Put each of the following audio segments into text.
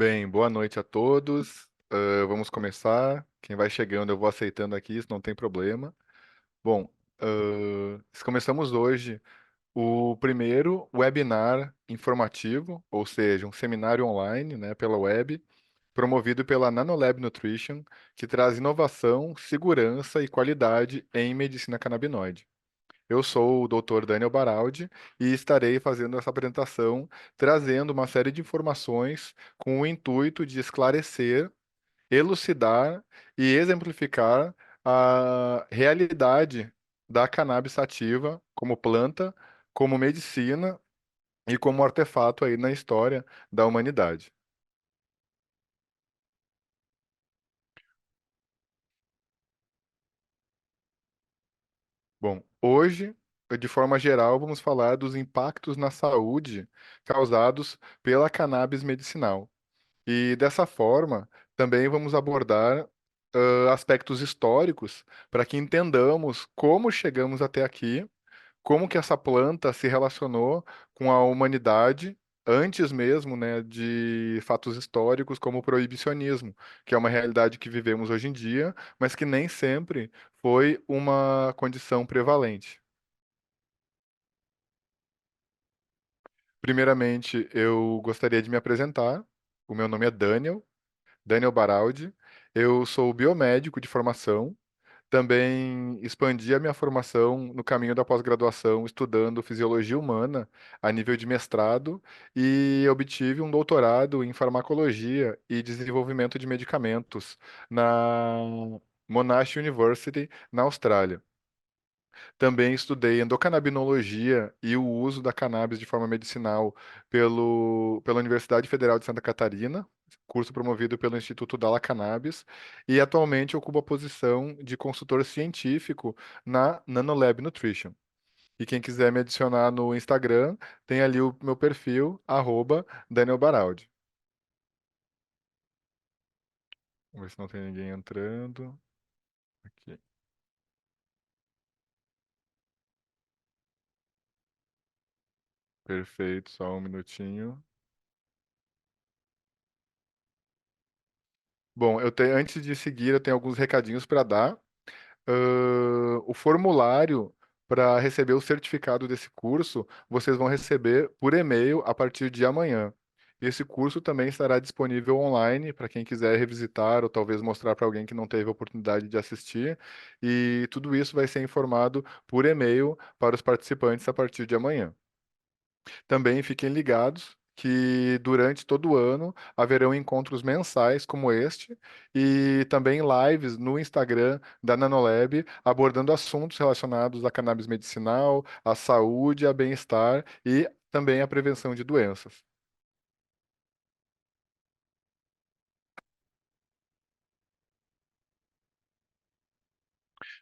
Bem, boa noite a todos. Vamos começar. Quem vai chegando, eu vou aceitando aqui, isso não tem problema. Bom, começamos hoje o primeiro webinar informativo, ou seja, um seminário online, né, pela web, promovido pela Nanolab Nutrition, que traz inovação, segurança e qualidade em medicina canabinoide. Eu sou o Dr. Daniel Baraldi e estarei fazendo essa apresentação, trazendo uma série de informações com o intuito de esclarecer, elucidar e exemplificar a realidade da cannabis sativa como planta, como medicina e como artefato aí na história da humanidade. Bom, hoje, de forma geral, vamos falar dos impactos na saúde causados pela cannabis medicinal. E dessa forma, também vamos abordar aspectos históricos para que entendamos como chegamos até aqui, como que essa planta se relacionou com a humanidade antes mesmo, né, de fatos históricos como o proibicionismo, que é uma realidade que vivemos hoje em dia, mas que nem sempre foi uma condição prevalente. Primeiramente, eu gostaria de me apresentar. O meu nome é Daniel Baraldi. Eu sou biomédico de formação. Também expandi a minha formação no caminho da pós-graduação, estudando fisiologia humana a nível de mestrado e obtive um doutorado em farmacologia e desenvolvimento de medicamentos na Monash University, na Austrália. Também estudei endocannabinologia e o uso da cannabis de forma medicinal pela Universidade Federal de Santa Catarina, curso promovido pelo Instituto Dalla Cannabis, e atualmente ocupo a posição de consultor científico na Nanolab Nutrition. E quem quiser me adicionar no Instagram, tem ali o meu perfil, Daniel Baraldi. Vamos ver se não tem ninguém entrando. Aqui. Perfeito, só um minutinho. Bom, antes de seguir, eu tenho alguns recadinhos para dar. O formulário para receber o certificado desse curso, vocês vão receber por e-mail a partir de amanhã. Esse curso também estará disponível online para quem quiser revisitar ou talvez mostrar para alguém que não teve a oportunidade de assistir. E tudo isso vai ser informado por e-mail para os participantes a partir de amanhã. Também fiquem ligados que durante todo o ano haverão encontros mensais como este e também lives no Instagram da Nanolab abordando assuntos relacionados à cannabis medicinal, à saúde, ao bem-estar e também à prevenção de doenças.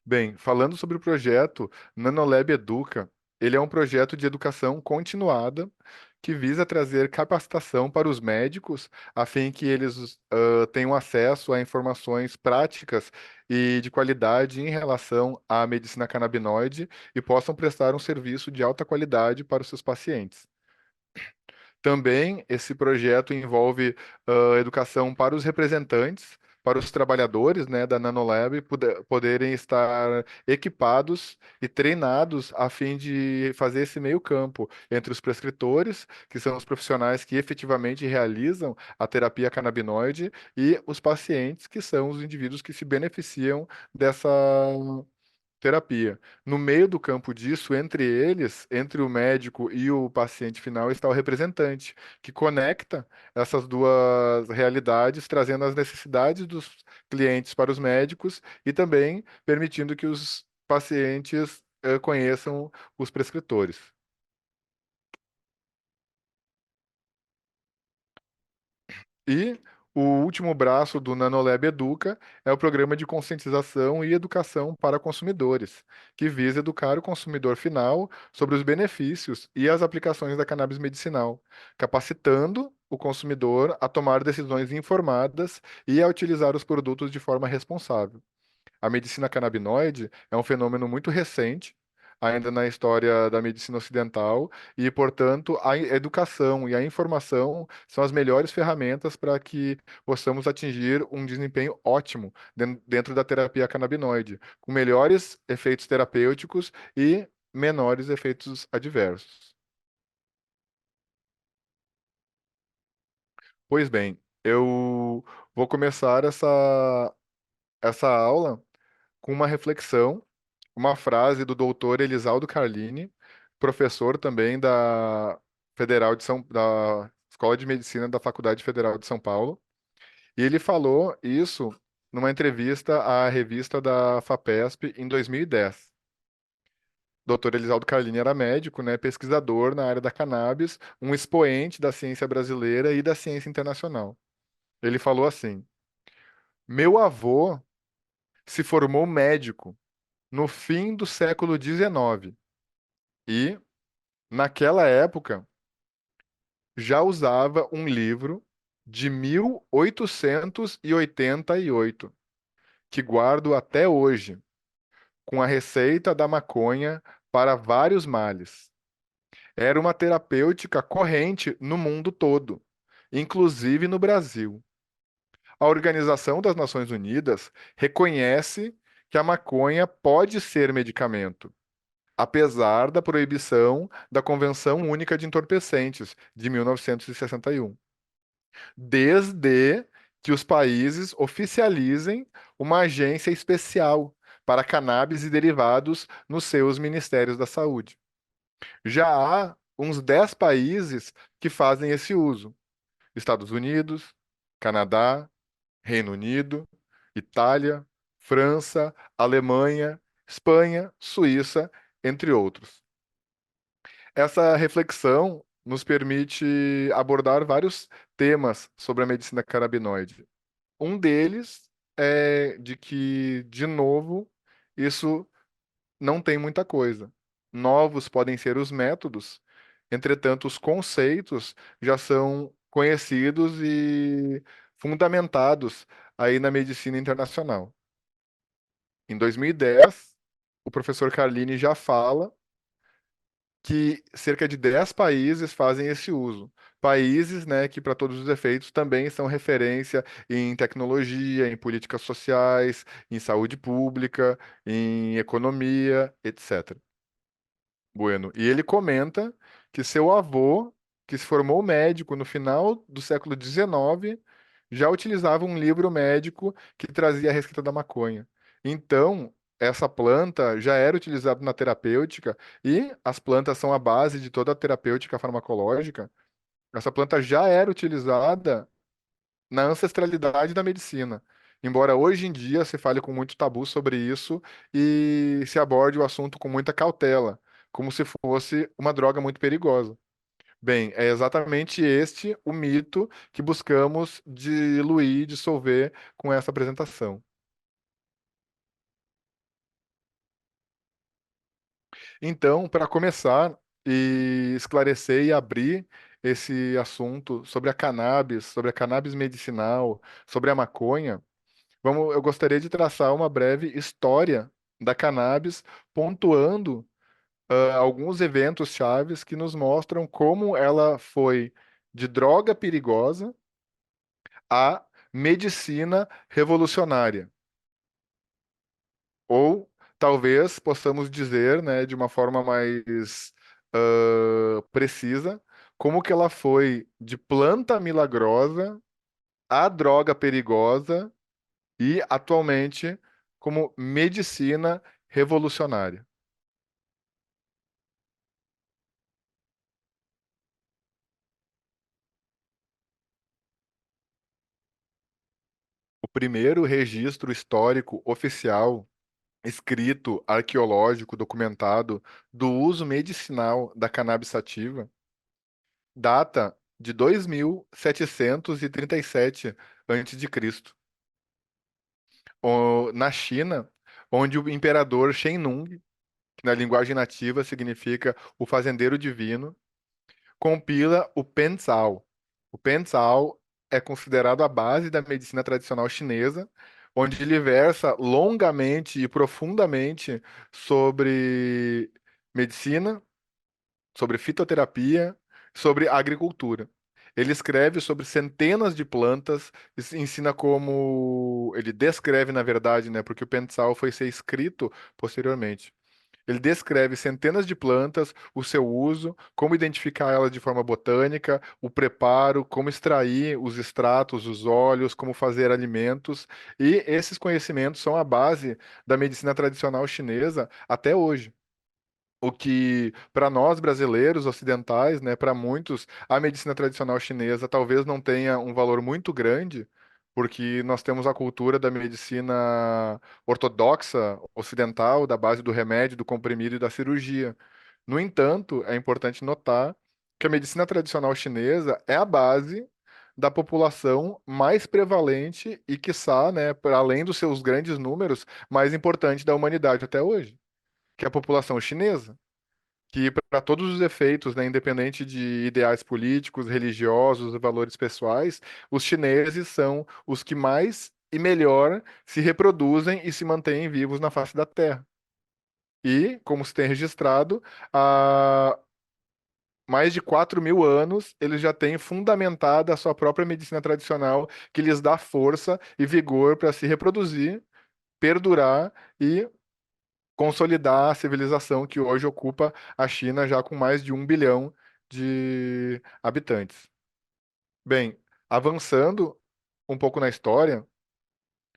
Bem, falando sobre o projeto Nanolab Educa, ele é um projeto de educação continuada que visa trazer capacitação para os médicos, a fim que eles tenham acesso a informações práticas e de qualidade em relação à medicina canabinoide e possam prestar um serviço de alta qualidade para os seus pacientes. Também esse projeto envolve educação para os representantes, para os trabalhadores, né, da Nanolab poderem estar equipados e treinados a fim de fazer esse meio campo entre os prescritores, que são os profissionais que efetivamente realizam a terapia canabinoide, e os pacientes, que são os indivíduos que se beneficiam dessa terapia. No meio do campo disso, entre eles, entre o médico e o paciente final, está o representante, que conecta essas duas realidades, trazendo as necessidades dos clientes para os médicos e também permitindo que os pacientes conheçam os prescritores. E o último braço do Nanolab Educa é o programa de conscientização e educação para consumidores, que visa educar o consumidor final sobre os benefícios e as aplicações da cannabis medicinal, capacitando o consumidor a tomar decisões informadas e a utilizar os produtos de forma responsável. A medicina canabinoide é um fenômeno muito recente, ainda na história da medicina ocidental, e, portanto, a educação e a informação são as melhores ferramentas para que possamos atingir um desempenho ótimo dentro da terapia canabinoide, com melhores efeitos terapêuticos e menores efeitos adversos. Pois bem, eu vou começar essa aula com uma reflexão, uma frase do doutor Elisaldo Carlini, professor também da Escola de Medicina da Faculdade Federal de São Paulo. E ele falou isso numa entrevista à revista da FAPESP em 2010. Dr. Elisaldo Carlini era médico, né, pesquisador na área da cannabis, um expoente da ciência brasileira e da ciência internacional. Ele falou assim: Meu avô se formou médico no fim do século XIX e, naquela época, já usava um livro de 1888, que guardo até hoje, com a receita da maconha para vários males. Era uma terapêutica corrente no mundo todo, inclusive no Brasil. A Organização das Nações Unidas reconhece que a maconha pode ser medicamento, apesar da proibição da Convenção Única de Entorpecentes, de 1961, desde que os países oficializem uma agência especial para cannabis e derivados nos seus ministérios da saúde. Já há uns 10 países que fazem esse uso: Estados Unidos, Canadá, Reino Unido, Itália, França, Alemanha, Espanha, Suíça, entre outros. Essa reflexão nos permite abordar vários temas sobre a medicina canabinoide. Um deles é de que, de novo, isso não tem muita coisa. Novos podem ser os métodos, entretanto, os conceitos já são conhecidos e fundamentados aí na medicina internacional. Em 2010, o professor Carlini já fala que cerca de 10 países fazem esse uso. Países, né, que para todos os efeitos também são referência em tecnologia, em políticas sociais, em saúde pública, em economia, etc. Bueno, e ele comenta que seu avô, que se formou médico no final do século XIX, já utilizava um livro médico que trazia a receita da maconha. Então, essa planta já era utilizada na terapêutica e as plantas são a base de toda a terapêutica farmacológica. Essa planta já era utilizada na ancestralidade da medicina. Embora hoje em dia se fale com muito tabu sobre isso e se aborde o assunto com muita cautela, como se fosse uma droga muito perigosa. Bem, é exatamente este o mito que buscamos diluir, dissolver com essa apresentação. Então, para começar e esclarecer e abrir esse assunto sobre a cannabis medicinal, sobre a maconha, eu gostaria de traçar uma breve história da cannabis, pontuando alguns eventos chaves que nos mostram como ela foi de droga perigosa a medicina revolucionária. Ou talvez possamos dizer, né, de uma forma mais precisa, como que ela foi de planta milagrosa a droga perigosa e atualmente como medicina revolucionária. O primeiro registro histórico oficial, escrito, arqueológico, documentado do uso medicinal da cannabis sativa data de 2737 a.C., na China, onde o imperador Shen Nung, que na linguagem nativa significa o fazendeiro divino, compila o Penzao. O Penzao é considerado a base da medicina tradicional chinesa, onde ele versa longamente e profundamente sobre medicina, sobre fitoterapia, sobre agricultura. Ele escreve sobre centenas de plantas, ensina como ele descreve, na verdade, né, porque o pensal foi ser escrito posteriormente. Ele descreve centenas de plantas, o seu uso, como identificar elas de forma botânica, o preparo, como extrair os extratos, os óleos, como fazer alimentos. E esses conhecimentos são a base da medicina tradicional chinesa até hoje. O que, para nós brasileiros ocidentais, né, para muitos, a medicina tradicional chinesa talvez não tenha um valor muito grande, porque nós temos a cultura da medicina ortodoxa ocidental, da base do remédio, do comprimido e da cirurgia. No entanto, é importante notar que a medicina tradicional chinesa é a base da população mais prevalente e, quiçá, né, para além dos seus grandes números, mais importante da humanidade até hoje, que é a população chinesa que para todos os efeitos, né, independente de ideais políticos, religiosos e valores pessoais, os chineses são os que mais e melhor se reproduzem e se mantêm vivos na face da Terra. E, como se tem registrado, há mais de 4.000 anos eles já têm fundamentada a sua própria medicina tradicional, que lhes dá força e vigor para se reproduzir, perdurar e consolidar a civilização que hoje ocupa a China já com mais de 1 bilhão de habitantes. Bem, avançando um pouco na história,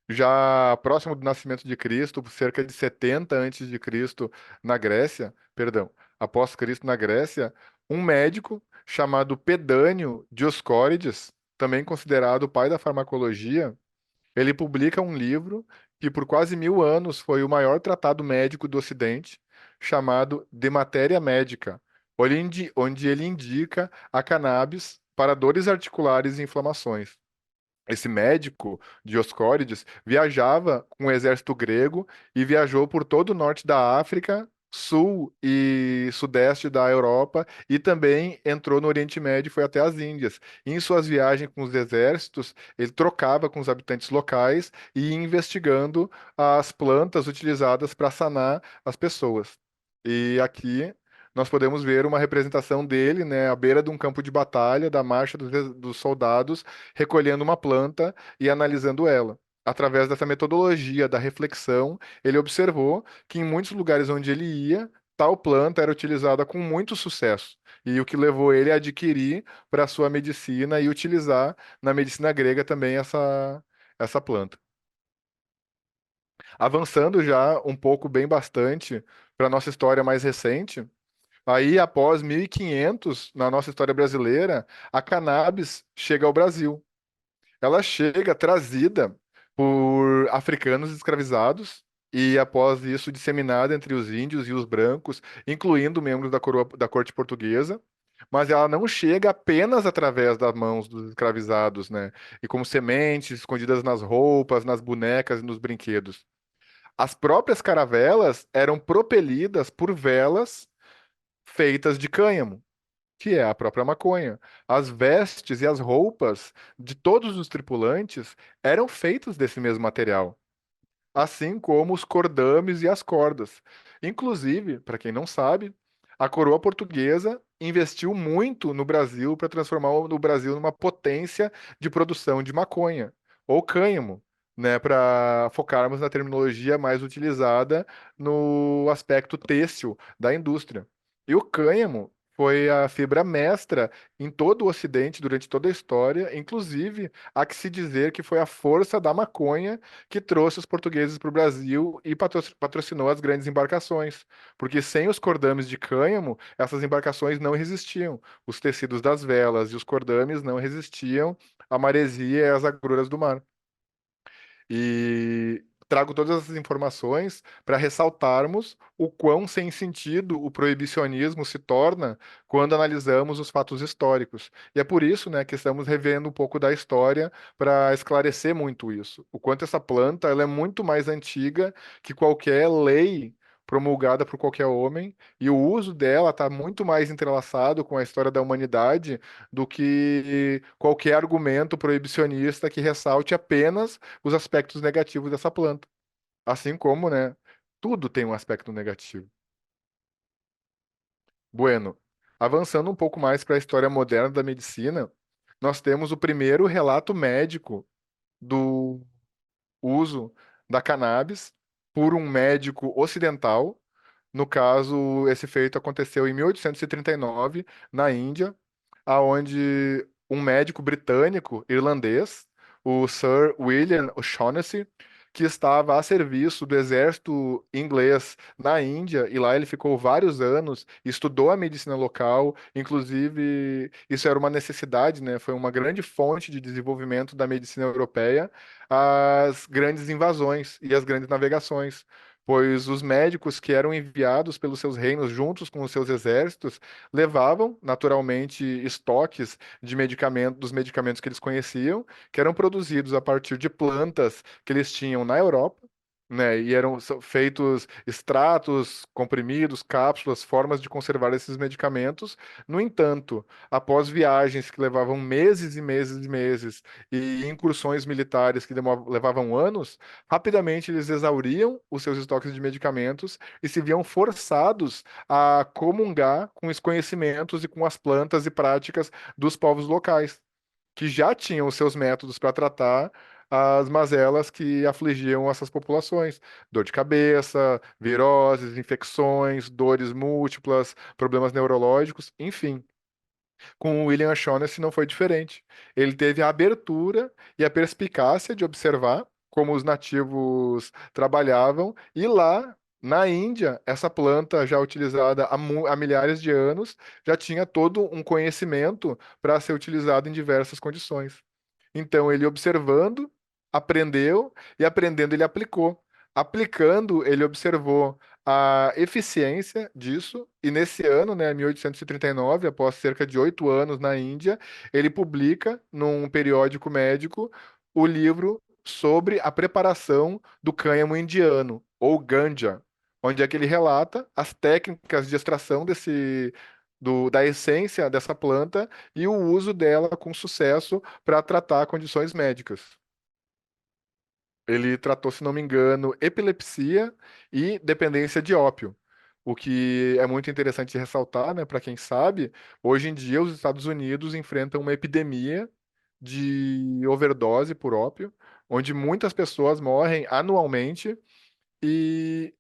já próximo do nascimento de Cristo, cerca de 70 antes de Cristo na Grécia, perdão, após Cristo na Grécia, um médico chamado Pedânio Dioscórides, também considerado o pai da farmacologia, ele publica um livro que por quase 1.000 anos foi o maior tratado médico do Ocidente, chamado De Matéria Médica, onde ele indica a cannabis para dores articulares e inflamações. Esse médico, Dioscórides, viajava com o exército grego e viajou por todo o norte da África, sul e sudeste da Europa e também entrou no Oriente Médio e foi até as Índias. Em suas viagens com os exércitos, ele trocava com os habitantes locais e ia investigando as plantas utilizadas para sanar as pessoas. E aqui nós podemos ver uma representação dele, né, à beira de um campo de batalha, da marcha dos soldados recolhendo uma planta e analisando ela. Através dessa metodologia da reflexão, ele observou que em muitos lugares onde ele ia, tal planta era utilizada com muito sucesso, e o que levou ele a adquirir para a sua medicina e utilizar na medicina grega também essa planta. Avançando já um pouco, bem bastante, para a nossa história mais recente, aí após 1500, na nossa história brasileira, a cannabis chega ao Brasil. Ela chega trazida por africanos escravizados e, após isso, disseminada entre os índios e os brancos, incluindo membros da corte portuguesa. Mas ela não chega apenas através das mãos dos escravizados, né? E como sementes escondidas nas roupas, nas bonecas e nos brinquedos. As próprias caravelas eram propelidas por velas feitas de cânhamo, que é a própria maconha. As vestes e as roupas de todos os tripulantes eram feitas desse mesmo material, assim como os cordames e as cordas. Inclusive, para quem não sabe, a coroa portuguesa investiu muito no Brasil para transformar o Brasil numa potência de produção de maconha ou cânhamo, né, para focarmos na terminologia mais utilizada no aspecto têxtil da indústria. E o cânhamo foi a fibra mestra em todo o Ocidente durante toda a história, inclusive há que se dizer que foi a força da maconha que trouxe os portugueses para o Brasil e patrocinou as grandes embarcações. Porque sem os cordames de cânhamo, essas embarcações não resistiam. Os tecidos das velas e os cordames não resistiam à maresia e às agruras do mar. E trago todas essas informações para ressaltarmos o quão sem sentido o proibicionismo se torna quando analisamos os fatos históricos. E é por isso, né, que estamos revendo um pouco da história para esclarecer muito isso. O quanto essa planta ela é muito mais antiga que qualquer lei promulgada por qualquer homem, e o uso dela está muito mais entrelaçado com a história da humanidade do que qualquer argumento proibicionista que ressalte apenas os aspectos negativos dessa planta. Assim como, né, tudo tem um aspecto negativo. Bueno, avançando um pouco mais para a história moderna da medicina, nós temos o primeiro relato médico do uso da cannabis por um médico ocidental. No caso, esse feito aconteceu em 1839, na Índia, aonde um médico britânico irlandês, o Sir William O'Shaughnessy, que estava a serviço do exército inglês na Índia, e lá ele ficou vários anos, estudou a medicina local, inclusive isso era uma necessidade, né? Foi uma grande fonte de desenvolvimento da medicina europeia, as grandes invasões e as grandes navegações. Pois os médicos que eram enviados pelos seus reinos juntos com os seus exércitos levavam, naturalmente, estoques de medicamentos, dos medicamentos que eles conheciam, que eram produzidos a partir de plantas que eles tinham na Europa, né? E eram feitos extratos, comprimidos, cápsulas, formas de conservar esses medicamentos. No entanto, após viagens que levavam meses e meses e meses e incursões militares que levavam anos, rapidamente eles exauriam os seus estoques de medicamentos e se viam forçados a comungar com os conhecimentos e com as plantas e práticas dos povos locais, que já tinham os seus métodos para tratar as mazelas que afligiam essas populações. Dor de cabeça, viroses, infecções, dores múltiplas, problemas neurológicos, enfim. Com o William Shaughnessy não foi diferente. Ele teve a abertura e a perspicácia de observar como os nativos trabalhavam, e lá na Índia, essa planta já utilizada há milhares de anos já tinha todo um conhecimento para ser utilizado em diversas condições. Então, ele observando, aprendeu, e aprendendo, ele aplicou. Aplicando, ele observou a eficiência disso, e nesse ano, né, 1839, após cerca de 8 anos na Índia, ele publica num periódico médico o livro sobre a preparação do cânhamo indiano, ou ganja, onde é que ele relata as técnicas de extração da essência dessa planta e o uso dela com sucesso para tratar condições médicas. Ele tratou, se não me engano, epilepsia e dependência de ópio. O que é muito interessante de ressaltar, né, para quem sabe, hoje em dia os Estados Unidos enfrentam uma epidemia de overdose por ópio, onde muitas pessoas morrem anualmente, e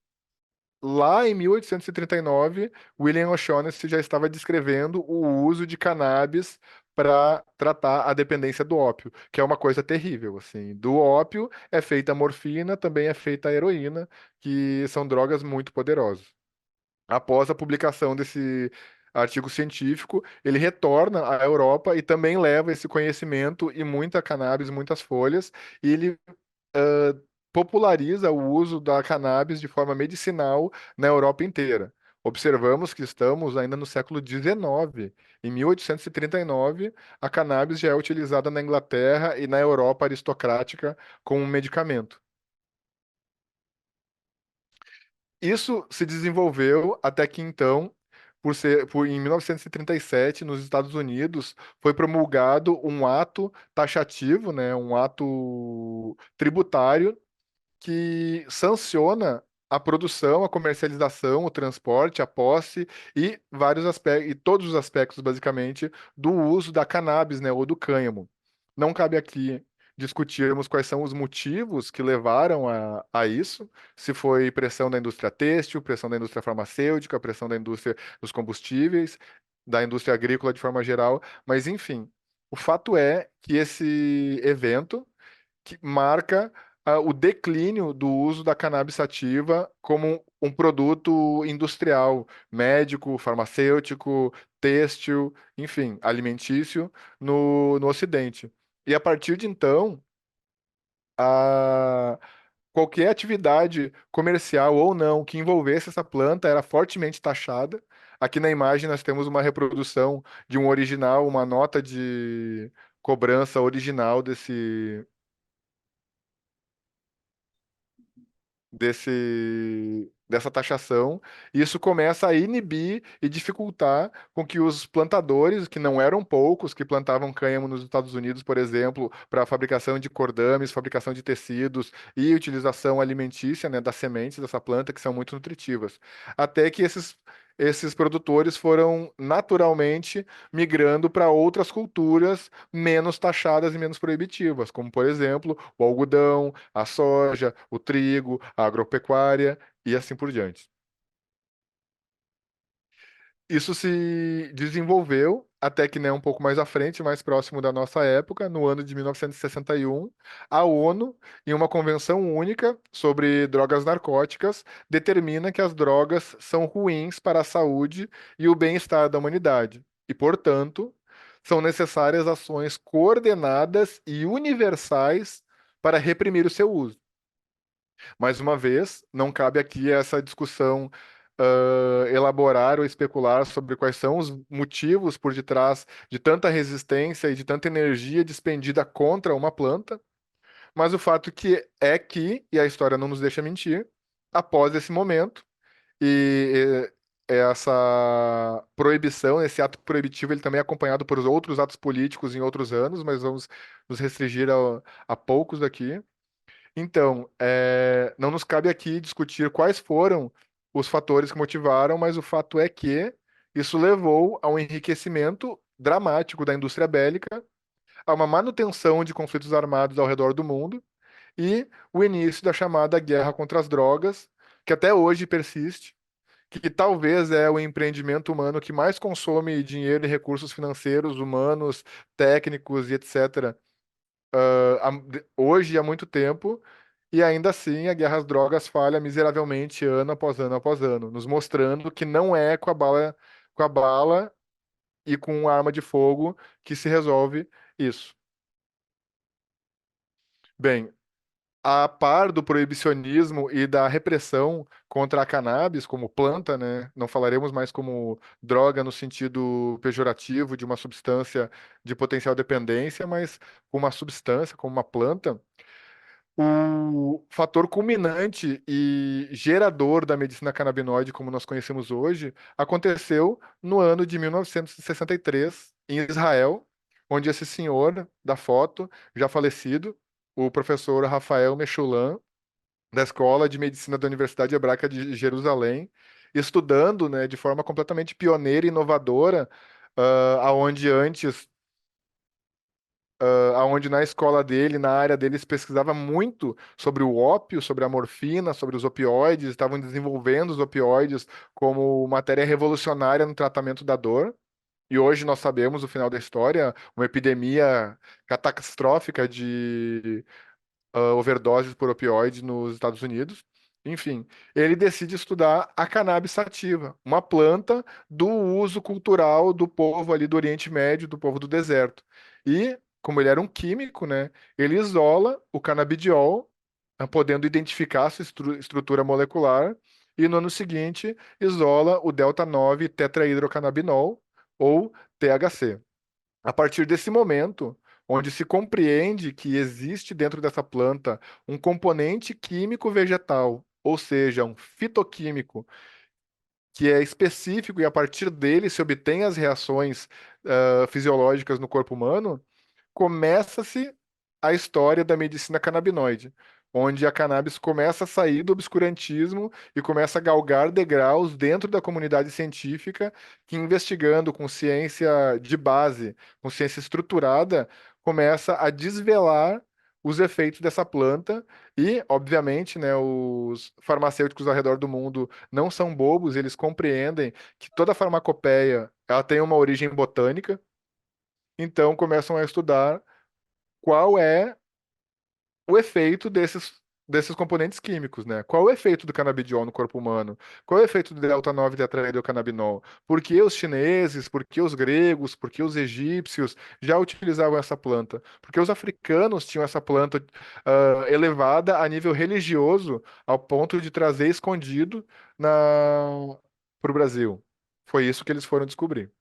lá em 1839, William O'Shaughnessy já estava descrevendo o uso de cannabis para tratar a dependência do ópio, que é uma coisa terrível, assim. Do ópio é feita a morfina, também é feita a heroína, que são drogas muito poderosas. Após a publicação desse artigo científico, ele retorna à Europa e também leva esse conhecimento e muita cannabis, muitas folhas, e ele populariza o uso da cannabis de forma medicinal na Europa inteira. Observamos que estamos ainda no século XIX. Em 1839, a cannabis já é utilizada na Inglaterra e na Europa aristocrática como um medicamento. Isso se desenvolveu até que então, em 1937, nos Estados Unidos, foi promulgado um ato taxativo, né, um ato tributário que sanciona a produção, a comercialização, o transporte, a posse e vários aspectos, e todos os aspectos, basicamente, do uso da cannabis, né, ou do cânhamo. Não cabe aqui discutirmos quais são os motivos que levaram a isso, se foi pressão da indústria têxtil, pressão da indústria farmacêutica, pressão da indústria dos combustíveis, da indústria agrícola de forma geral, mas enfim, o fato é que esse evento que marca o declínio do uso da cannabis sativa como um produto industrial, médico, farmacêutico, têxtil, enfim, alimentício no Ocidente. E a partir de então, a, qualquer atividade comercial ou não que envolvesse essa planta era fortemente taxada. Aqui na imagem nós temos uma reprodução de um original, uma nota de cobrança original dessa taxação, e isso começa a inibir e dificultar com que os plantadores, que não eram poucos, que plantavam cânhamo nos Estados Unidos, por exemplo, para a fabricação de cordames, fabricação de tecidos e utilização alimentícia, né, das sementes dessa planta, que são muito nutritivas. Até que esses esses produtores foram naturalmente migrando para outras culturas menos taxadas e menos proibitivas, como, por exemplo, o algodão, a soja, o trigo, a agropecuária e assim por diante. Isso se desenvolveu até que, né, um pouco mais à frente, mais próximo da nossa época, no ano de 1961, a ONU, em uma convenção única sobre drogas narcóticas, determina que as drogas são ruins para a saúde e o bem-estar da humanidade e, portanto, são necessárias ações coordenadas e universais para reprimir o seu uso. Mais uma vez, não cabe aqui essa discussão, elaborar ou especular sobre quais são os motivos por detrás de tanta resistência e de tanta energia despendida contra uma planta, mas o fato e a história não nos deixa mentir, após esse momento, essa proibição, esse ato proibitivo, ele também é acompanhado por outros atos políticos em outros anos, mas vamos nos restringir a poucos daqui. Então, não nos cabe aqui discutir quais foram os fatores que motivaram, mas o fato é que isso levou a um enriquecimento dramático da indústria bélica, a uma manutenção de conflitos armados ao redor do mundo e o início da chamada guerra contra as drogas, que até hoje persiste, que talvez é o empreendimento humano que mais consome dinheiro e recursos financeiros, humanos, técnicos e etc hoje há muito tempo, e ainda assim a guerra às drogas falha miseravelmente ano após ano após ano, nos mostrando que não é com a bala e com arma de fogo que se resolve isso. Bem, a par do proibicionismo e da repressão contra a cannabis como planta, né? Não falaremos mais como droga no sentido pejorativo de uma substância de potencial dependência, mas como uma substância, como uma planta. O fator culminante e gerador da medicina canabinoide, como nós conhecemos hoje, aconteceu no ano de 1963, em Israel, onde esse senhor da foto, já falecido, o professor Rafael Mechulam, da Escola de Medicina da Universidade Hebraica de Jerusalém, estudando, né, de forma completamente pioneira e inovadora, aonde antes aonde na escola dele, na área dele, se pesquisava muito sobre o ópio, sobre a morfina, sobre os opioides, estavam desenvolvendo os opioides como matéria revolucionária no tratamento da dor. E hoje nós sabemos o final da história, uma epidemia catastrófica de overdoses por opioides nos Estados Unidos. Enfim, ele decide estudar a cannabis sativa, uma planta do uso cultural do povo ali do Oriente Médio, do povo do deserto. E, como ele era um químico, né, ele isola o canabidiol, podendo identificar sua estrutura molecular, e no ano seguinte isola o delta-9 tetrahidrocannabinol, ou THC. A partir desse momento, onde se compreende que existe dentro dessa planta um componente químico vegetal, ou seja, um fitoquímico, que é específico e a partir dele se obtém as reações fisiológicas no corpo humano, começa-se a história da medicina canabinoide, onde a cannabis começa a sair do obscurantismo e começa a galgar degraus dentro da comunidade científica, que investigando com ciência de base, com ciência estruturada, começa a desvelar os efeitos dessa planta e, obviamente, né, os farmacêuticos ao redor do mundo não são bobos, eles compreendem que toda farmacopeia ela tem uma origem botânica, então começam a estudar qual é o efeito desses componentes químicos, né? Qual é o efeito do canabidiol no corpo humano? Qual é o efeito do delta-9 tetraidrocannabinol? Por que os chineses, por que os gregos, por que os egípcios já utilizavam essa planta? Porque os africanos tinham essa planta elevada a nível religioso, ao ponto de trazer escondido para o Brasil. Foi isso que eles foram descobrir.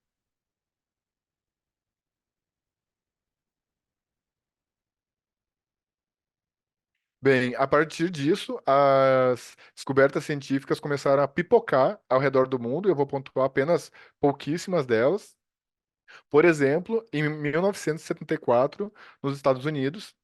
Bem, a partir disso, as descobertas científicas começaram a pipocar ao redor do mundo, e eu vou pontuar apenas pouquíssimas delas. Por exemplo, em 1974, nos Estados Unidos,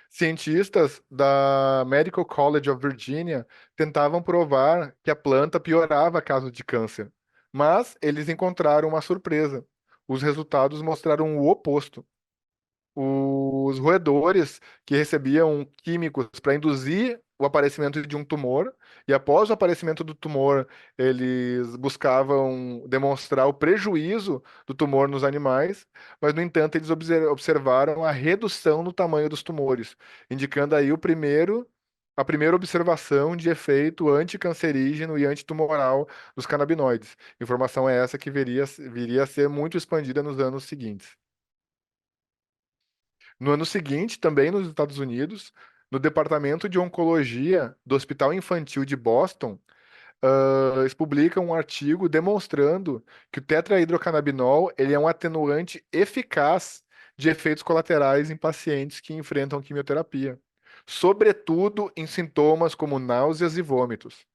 cientistas da Medical College of Virginia tentavam provar que a planta piorava casos de câncer. Mas eles encontraram uma surpresa. Os resultados mostraram o oposto. Os roedores que recebiam químicos para induzir o aparecimento de um tumor, e após o aparecimento do tumor, eles buscavam demonstrar o prejuízo do tumor nos animais, mas, no entanto, eles observaram a redução no tamanho dos tumores, indicando aí a primeira observação de efeito anticancerígeno e antitumoral dos canabinoides. Informação é essa que viria a ser muito expandida nos anos seguintes. No ano seguinte, também nos Estados Unidos, no Departamento de Oncologia do Hospital Infantil de Boston, eles publicam um artigo demonstrando que o tetrahidrocannabinol ele é um atenuante eficaz de efeitos colaterais em pacientes que enfrentam quimioterapia, sobretudo em sintomas como náuseas e vômitos.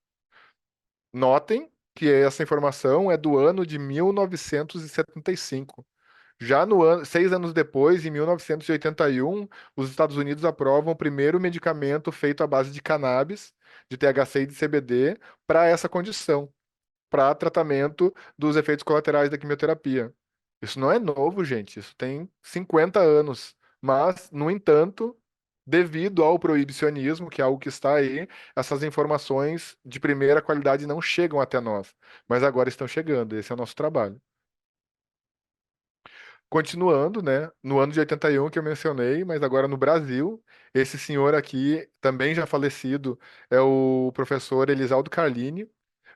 Notem que essa informação é do ano de 1975. Já no ano, 6 anos depois, em 1981, os Estados Unidos aprovam o primeiro medicamento feito à base de cannabis, de THC e de CBD, para essa condição, para tratamento dos efeitos colaterais da quimioterapia. Isso não é novo, gente, isso tem 50 anos. Mas, no entanto, devido ao proibicionismo, que é algo que está aí, essas informações de primeira qualidade não chegam até nós. Mas agora estão chegando, esse é o nosso trabalho. Continuando, né, no ano de 81 que eu mencionei, mas agora no Brasil, esse senhor aqui, também já falecido, é o professor Elisaldo Carlini,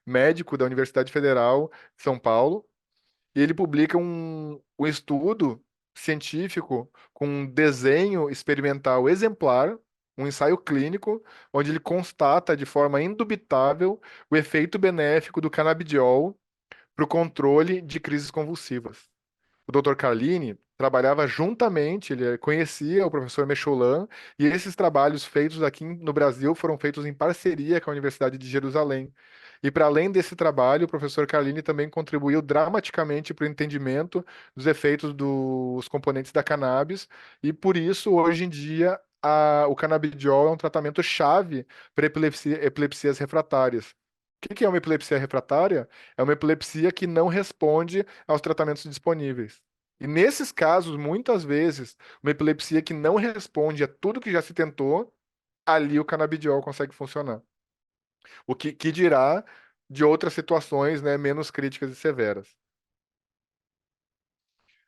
médico da Universidade Federal de São Paulo, e ele publica um estudo científico com um desenho experimental exemplar, um ensaio clínico, onde ele constata de forma indubitável o efeito benéfico do canabidiol para o controle de crises convulsivas. O Dr. Carlini trabalhava juntamente, ele conhecia o professor Mechoulam, e esses trabalhos feitos aqui no Brasil foram feitos em parceria com a Universidade de Jerusalém. E para além desse trabalho, o professor Carlini também contribuiu dramaticamente para o entendimento dos efeitos dos componentes da cannabis, e por isso, hoje em dia, o canabidiol é um tratamento chave para epilepsias refratárias. O que que é uma epilepsia refratária? É uma epilepsia que não responde aos tratamentos disponíveis. E nesses casos, muitas vezes, uma epilepsia que não responde a tudo que já se tentou, ali o canabidiol consegue funcionar. O que dirá de outras situações, né, menos críticas e severas.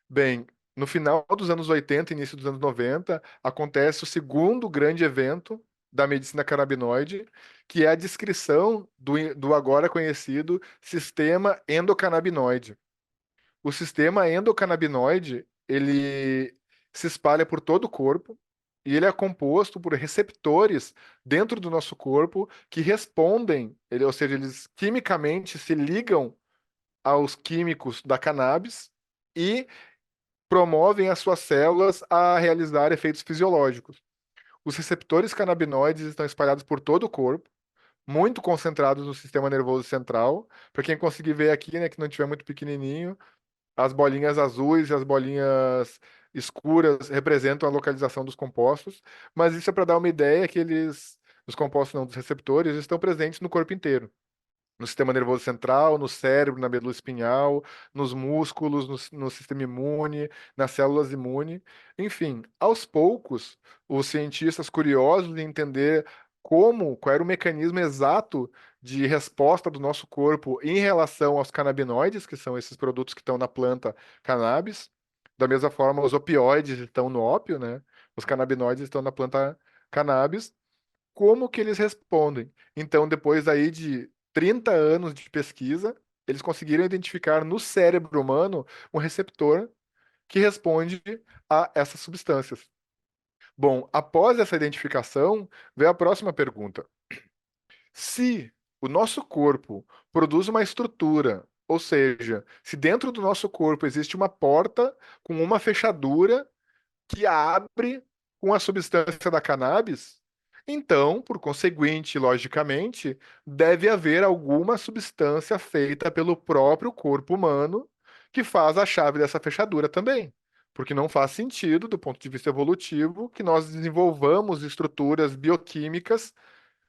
Bem, no final dos anos 80, início dos anos 90, acontece o segundo grande evento da medicina canabinoide, que é a descrição do agora conhecido sistema endocannabinoide. O sistema endocannabinoide, ele se espalha por todo o corpo e ele é composto por receptores dentro do nosso corpo que respondem, ou seja, eles quimicamente se ligam aos químicos da cannabis e promovem as suas células a realizar efeitos fisiológicos. Os receptores canabinoides estão espalhados por todo o corpo, muito concentrados no sistema nervoso central. Para quem conseguir ver aqui, né, que não tiver muito pequenininho, as bolinhas azuis e as bolinhas escuras representam a localização dos compostos, mas isso é para dar uma ideia que os compostos não, dos receptores, estão presentes no corpo inteiro. No sistema nervoso central, no cérebro, na medula espinhal, nos músculos, no sistema imune, nas células imune. Enfim, aos poucos, os cientistas curiosos em entender qual era o mecanismo exato de resposta do nosso corpo em relação aos canabinoides, que são esses produtos que estão na planta cannabis. Da mesma forma, os opioides estão no ópio, né? Os canabinoides estão na planta cannabis, como que eles respondem. Então, depois aí de 30 anos de pesquisa, eles conseguiram identificar no cérebro humano um receptor que responde a essas substâncias. Bom, após essa identificação, veio a próxima pergunta. Se o nosso corpo produz uma estrutura, ou seja, se dentro do nosso corpo existe uma porta com uma fechadura que abre com a substância da cannabis, então, por conseguinte, logicamente, deve haver alguma substância feita pelo próprio corpo humano que faz a chave dessa fechadura também. Porque não faz sentido, do ponto de vista evolutivo, que nós desenvolvamos estruturas bioquímicas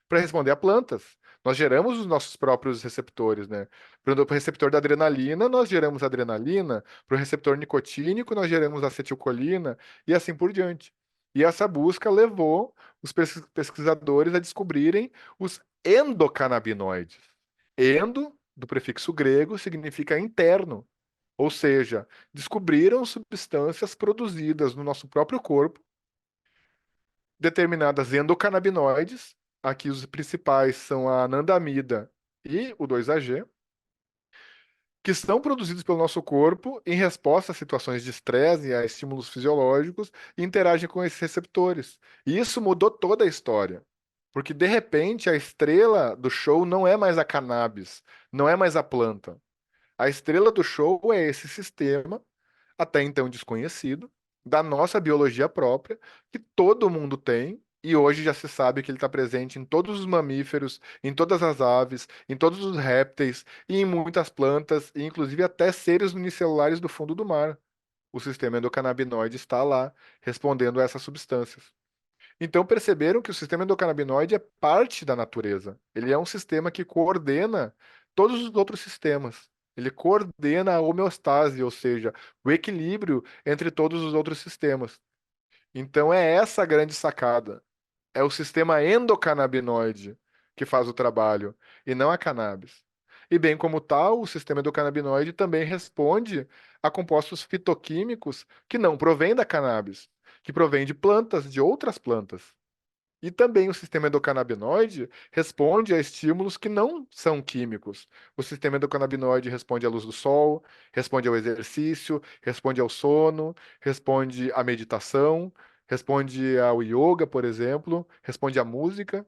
para responder a plantas. Nós geramos os nossos próprios receptores, né? Para o receptor da adrenalina, nós geramos adrenalina. Para o receptor nicotínico, nós geramos acetilcolina e assim por diante. E essa busca levou os pesquisadores a descobrirem os endocannabinoides. Endo, do prefixo grego, significa interno. Ou seja, descobriram substâncias produzidas no nosso próprio corpo, determinadas endocannabinoides. Aqui os principais são a anandamida e o 2-AG, que são produzidos pelo nosso corpo em resposta a situações de estresse e a estímulos fisiológicos e interagem com esses receptores. E isso mudou toda a história. Porque, de repente, a estrela do show não é mais a cannabis, não é mais a planta. A estrela do show é esse sistema até então desconhecido, da nossa biologia própria, que todo mundo tem, e hoje já se sabe que ele está presente em todos os mamíferos, em todas as aves, em todos os répteis, e em muitas plantas, e inclusive até seres unicelulares do fundo do mar. O sistema endocannabinoide está lá, respondendo a essas substâncias. Então perceberam que o sistema endocannabinoide é parte da natureza. Ele é um sistema que coordena todos os outros sistemas. Ele coordena a homeostase, ou seja, o equilíbrio entre todos os outros sistemas. Então é essa a grande sacada. É o sistema endocannabinoide que faz o trabalho e não a cannabis. E bem como tal, o sistema endocannabinoide também responde a compostos fitoquímicos que não provêm da cannabis, que provêm de plantas, de outras plantas. E também o sistema endocannabinoide responde a estímulos que não são químicos. O sistema endocannabinoide responde à luz do sol, responde ao exercício, responde ao sono, responde à meditação, responde ao yoga, por exemplo, responde à música.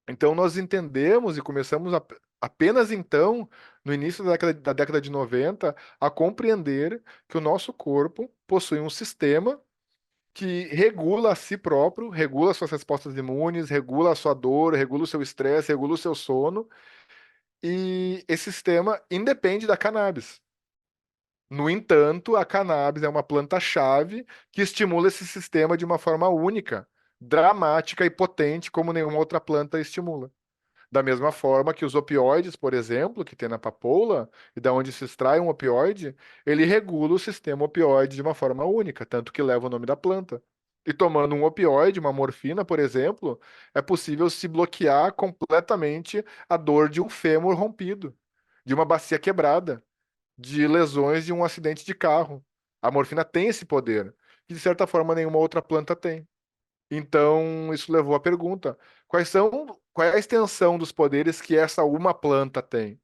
Então nós entendemos e começamos apenas então, no início da década de 90, a compreender que o nosso corpo possui um sistema que regula a si próprio, regula suas respostas imunes, regula a sua dor, regula o seu estresse, regula o seu sono, e esse sistema independe da cannabis. No entanto, a cannabis é uma planta-chave que estimula esse sistema de uma forma única, dramática e potente, como nenhuma outra planta estimula. Da mesma forma que os opioides, por exemplo, que tem na papoula, e da onde se extrai um opioide, ele regula o sistema opioide de uma forma única, tanto que leva o nome da planta. E tomando um opioide, uma morfina, por exemplo, é possível se bloquear completamente a dor de um fêmur rompido, de uma bacia quebrada, de lesões de um acidente de carro. A morfina tem esse poder, que de certa forma nenhuma outra planta tem. Então, isso levou à pergunta: qual é a extensão dos poderes que essa uma planta tem?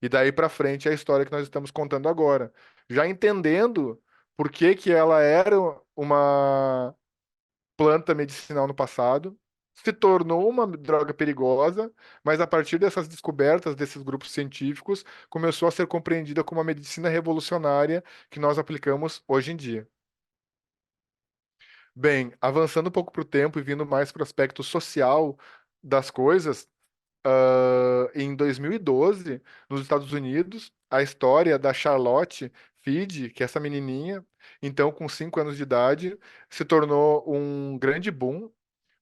E daí para frente é a história que nós estamos contando agora. Já entendendo por que que ela era uma planta medicinal no passado, se tornou uma droga perigosa, mas a partir dessas descobertas desses grupos científicos, começou a ser compreendida como uma medicina revolucionária que nós aplicamos hoje em dia. Bem, avançando um pouco para o tempo e vindo mais para o aspecto social das coisas, em 2012, nos Estados Unidos, a história da Charlotte Fidi, que é essa menininha, então com 5 anos de idade, se tornou um grande boom,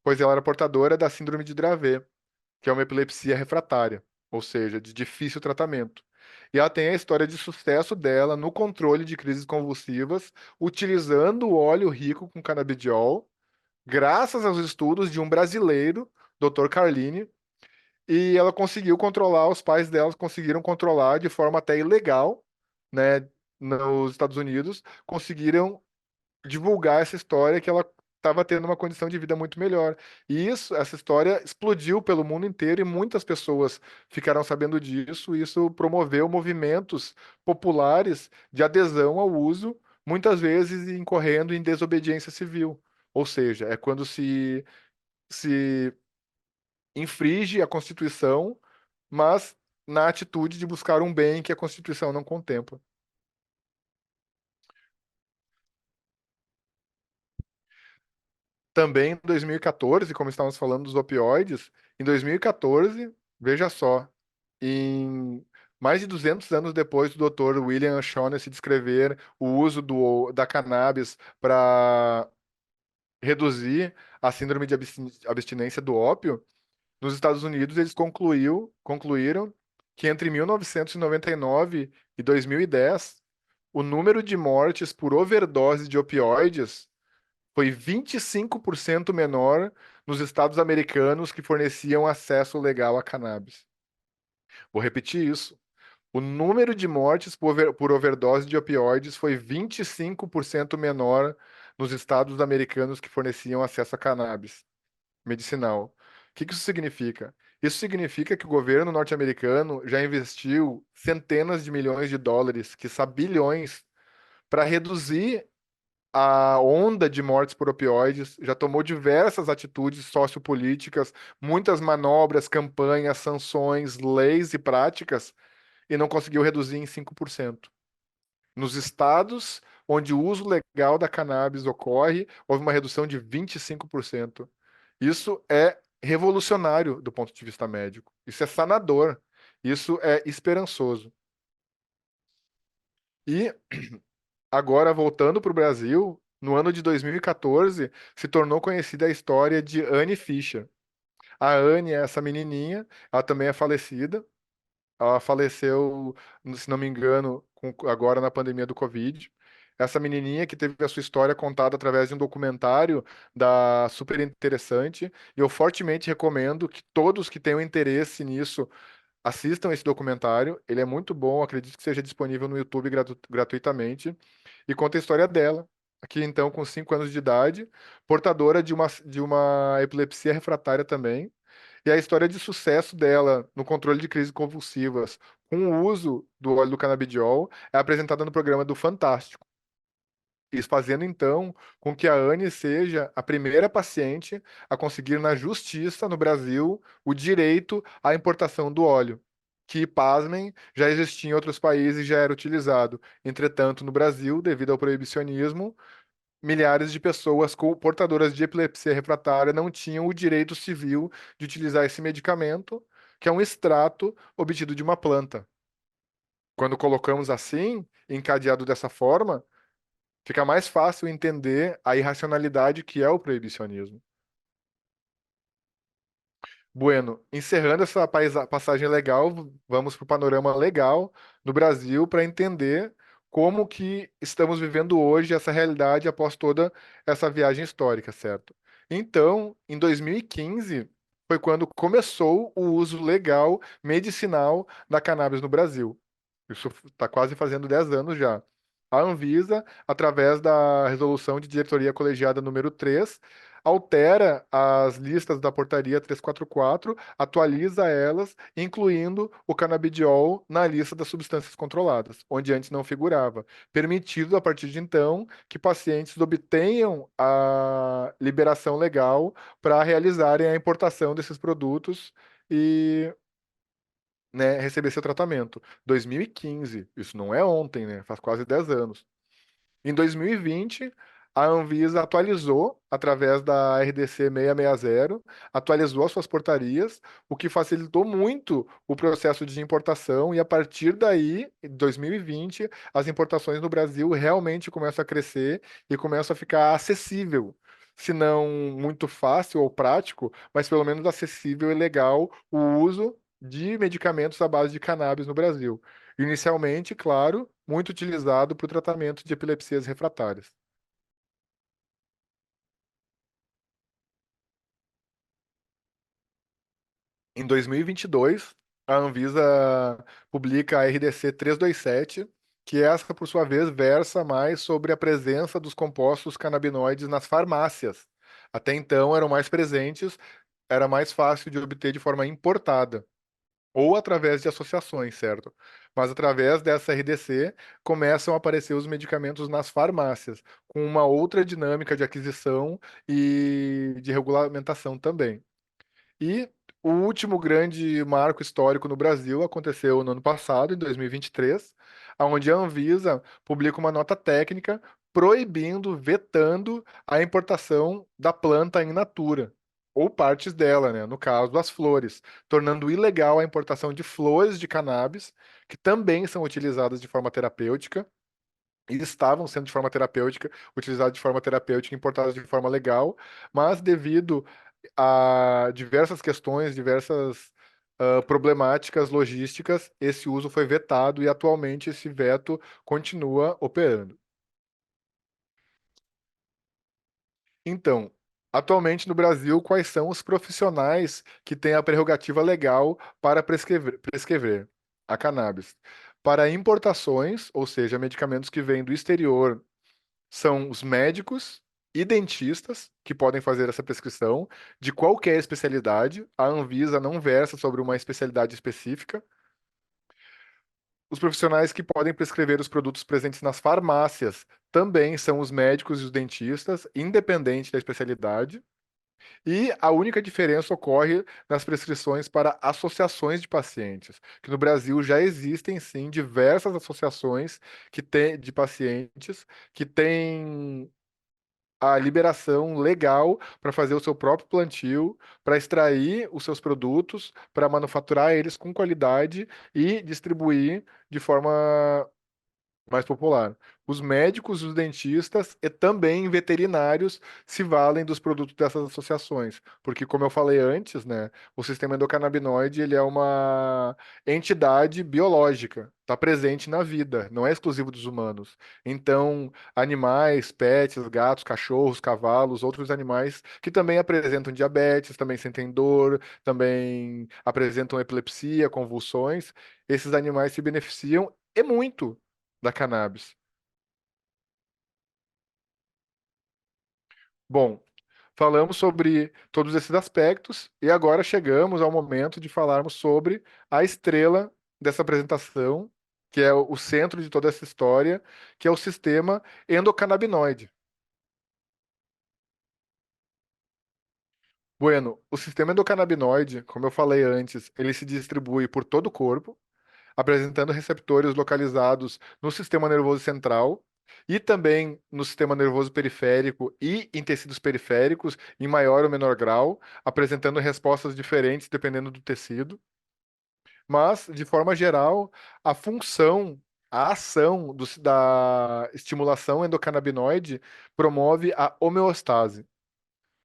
pois ela era portadora da síndrome de Dravet, que é uma epilepsia refratária, ou seja, de difícil tratamento. E ela tem a história de sucesso dela no controle de crises convulsivas, utilizando o óleo rico com canabidiol, graças aos estudos de um brasileiro, Dr. Carline, e ela conseguiu controlar, os pais dela conseguiram controlar de forma até ilegal, né, nos Estados Unidos, conseguiram divulgar essa história que ela estava tendo uma condição de vida muito melhor. E isso, essa história explodiu pelo mundo inteiro e muitas pessoas ficaram sabendo disso, e isso promoveu movimentos populares de adesão ao uso, muitas vezes incorrendo em desobediência civil. Ou seja, é quando se infringe a Constituição, mas na atitude de buscar um bem que a Constituição não contempla. Também em 2014, como estávamos falando dos opioides, em 2014, veja só, em mais de 200 anos depois do Dr. William Shaughnessy descrever o uso da cannabis para reduzir a síndrome de abstinência do ópio, Nos Estados Unidos, eles concluíram que entre 1999 e 2010, o número de mortes por overdose de opioides foi 25% menor nos estados americanos que forneciam acesso legal a cannabis. Vou repetir isso. O número de mortes por overdose de opioides foi 25% menor nos estados americanos que forneciam acesso a cannabis medicinal. O que que isso significa? Isso significa que o governo norte-americano já investiu centenas de milhões de dólares, quiçá bilhões, para reduzir a onda de mortes por opioides, já tomou diversas atitudes sociopolíticas, muitas manobras, campanhas, sanções, leis e práticas, e não conseguiu reduzir em 5%. Nos estados onde o uso legal da cannabis ocorre, houve uma redução de 25%. Isso é revolucionário do ponto de vista médico. Isso é sanador. Isso é esperançoso. E agora, voltando para o Brasil, no ano de 2014, se tornou conhecida a história de Anne Fischer. A Anne é essa menininha, ela também é falecida. Ela faleceu, se não me engano, agora na pandemia do Covid. Essa menininha que teve a sua história contada através de um documentário da super interessante. E eu fortemente recomendo que todos que tenham interesse nisso assistam esse documentário. Ele é muito bom, acredito que seja disponível no YouTube gratuitamente. E conta a história dela, aqui então com 5 anos de idade, portadora de uma epilepsia refratária também. E a história de sucesso dela no controle de crises convulsivas com o uso do óleo do canabidiol é apresentada no programa do Fantástico. Isso fazendo então com que a Anne seja a primeira paciente a conseguir na justiça no Brasil o direito à importação do óleo, que, pasmem, já existia em outros países e já era utilizado. Entretanto, no Brasil, devido ao proibicionismo, milhares de pessoas portadoras de epilepsia refratária não tinham o direito civil de utilizar esse medicamento, que é um extrato obtido de uma planta. Quando colocamos assim, encadeado dessa forma, fica mais fácil entender a irracionalidade que é o proibicionismo. Bueno, encerrando essa passagem legal, vamos para o panorama legal no Brasil para entender como que estamos vivendo hoje essa realidade após toda essa viagem histórica, certo? Então, em 2015, foi quando começou o uso legal medicinal da cannabis no Brasil. Isso está quase fazendo 10 anos já. A Anvisa, através da resolução de diretoria colegiada número 3, altera as listas da portaria 344, atualiza elas, incluindo o canabidiol na lista das substâncias controladas, onde antes não figurava, permitido a partir de então que pacientes obtenham a liberação legal para realizarem a importação desses produtos e, né, receber seu tratamento. 2015, isso não é ontem, né? Faz quase 10 anos. Em 2020, a Anvisa atualizou, através da RDC 660, atualizou as suas portarias, o que facilitou muito o processo de importação, e a partir daí, em 2020, as importações no Brasil realmente começam a crescer e começam a ficar acessível. Se não muito fácil ou prático, mas pelo menos acessível e legal o uso de medicamentos à base de cannabis no Brasil. Inicialmente, claro, muito utilizado para o tratamento de epilepsias refratárias. Em 2022, a Anvisa publica a RDC 327, que essa, por sua vez, versa mais sobre a presença dos compostos canabinoides nas farmácias. Até então eram mais presentes, era mais fácil de obter de forma importada, ou através de associações, certo? Mas através dessa RDC começam a aparecer os medicamentos nas farmácias, com uma outra dinâmica de aquisição e de regulamentação também. E o último grande marco histórico no Brasil aconteceu no ano passado, em 2023, onde a Anvisa publica uma nota técnica proibindo, vetando a importação da planta in natura, ou partes dela, né? No caso, as flores, tornando ilegal a importação de flores de cannabis, que também são utilizadas de forma terapêutica, e estavam sendo de forma terapêutica, utilizadas de forma terapêutica, importadas de forma legal, mas devido a diversas questões, diversas problemáticas logísticas, esse uso foi vetado e atualmente esse veto continua operando. Então, atualmente no Brasil, quais são os profissionais que têm a prerrogativa legal para prescrever a cannabis? Para importações, ou seja, medicamentos que vêm do exterior, são os médicos e dentistas que podem fazer essa prescrição de qualquer especialidade. A Anvisa não versa sobre uma especialidade específica. Os profissionais que podem prescrever os produtos presentes nas farmácias também são os médicos e os dentistas, independente da especialidade. E a única diferença ocorre nas prescrições para associações de pacientes, que no Brasil já existem sim diversas associações de pacientes que têm a liberação legal para fazer o seu próprio plantio, para extrair os seus produtos, para manufaturar eles com qualidade e distribuir de forma mais popular. Os médicos, os dentistas e também veterinários se valem dos produtos dessas associações, porque como eu falei antes, né, o sistema endocannabinoide ele é uma entidade biológica, está presente na vida, não é exclusivo dos humanos. Então, animais, pets, gatos, cachorros, cavalos, outros animais que também apresentam diabetes, também sentem dor, também apresentam epilepsia, convulsões, esses animais se beneficiam e muito da cannabis. Bom, falamos sobre todos esses aspectos e agora chegamos ao momento de falarmos sobre a estrela dessa apresentação, que é o centro de toda essa história, que é o sistema endocannabinoide. Bueno, o sistema endocannabinoide, como eu falei antes, ele se distribui por todo o corpo, apresentando receptores localizados no sistema nervoso central e também no sistema nervoso periférico e em tecidos periféricos, em maior ou menor grau, apresentando respostas diferentes dependendo do tecido. Mas, de forma geral, a função, a ação da estimulação endocannabinoide promove a homeostase.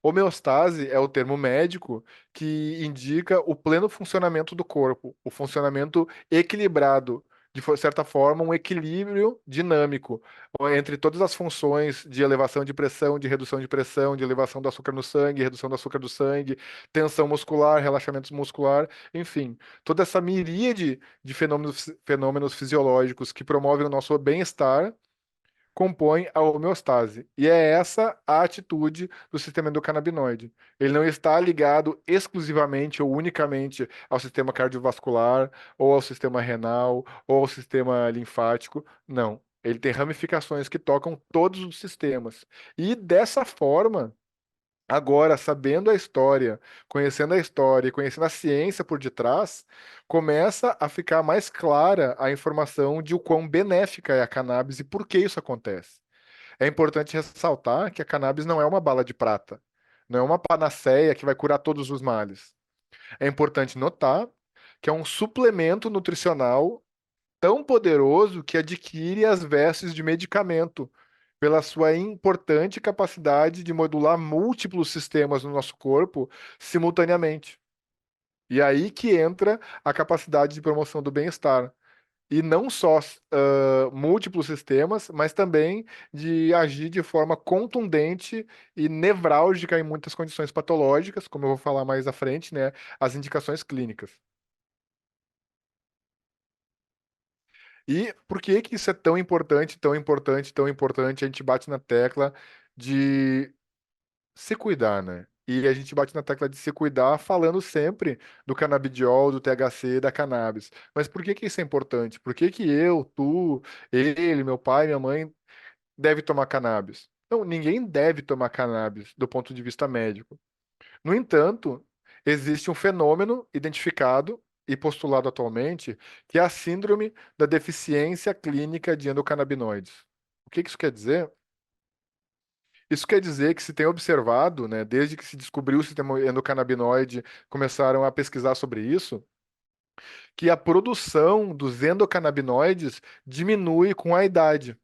Homeostase é o termo médico que indica o pleno funcionamento do corpo, o funcionamento equilibrado, certa forma, um equilíbrio dinâmico entre todas as funções de elevação de pressão, de redução de pressão, de elevação do açúcar no sangue, redução do açúcar do sangue, tensão muscular, relaxamento muscular, enfim, toda essa miríade de fenômenos fisiológicos que promovem o nosso bem-estar compõe a homeostase. E é essa a atitude do sistema endocannabinoide. Ele não está ligado exclusivamente ou unicamente ao sistema cardiovascular, ou ao sistema renal, ou ao sistema linfático. Não. Ele tem ramificações que tocam todos os sistemas. E dessa forma, agora, sabendo a história e conhecendo a ciência por detrás, começa a ficar mais clara a informação de o quão benéfica é a cannabis e por que isso acontece. É importante ressaltar que a cannabis não é uma bala de prata, não é uma panaceia que vai curar todos os males. É importante notar que é um suplemento nutricional tão poderoso que adquire as vestes de medicamento pela sua importante capacidade de modular múltiplos sistemas no nosso corpo simultaneamente. E aí que entra a capacidade de promoção do bem-estar. E não só múltiplos sistemas, mas também de agir de forma contundente e nevrálgica em muitas condições patológicas, como eu vou falar mais à frente, né? As indicações clínicas. E por que que isso é tão importante, tão importante, tão importante? A gente bate na tecla de se cuidar, né? E a gente bate na tecla de se cuidar falando sempre do canabidiol, do THC, da cannabis. Mas por que que isso é importante? Por que que eu, tu, ele, meu pai, minha mãe deve tomar cannabis? Não, ninguém deve tomar cannabis do ponto de vista médico. No entanto, existe um fenômeno identificado e postulado atualmente, que é a síndrome da deficiência clínica de endocannabinoides. O que que isso quer dizer? Isso quer dizer que se tem observado, né, desde que se descobriu o sistema endocannabinoide, começaram a pesquisar sobre isso, que a produção dos endocannabinoides diminui com a idade.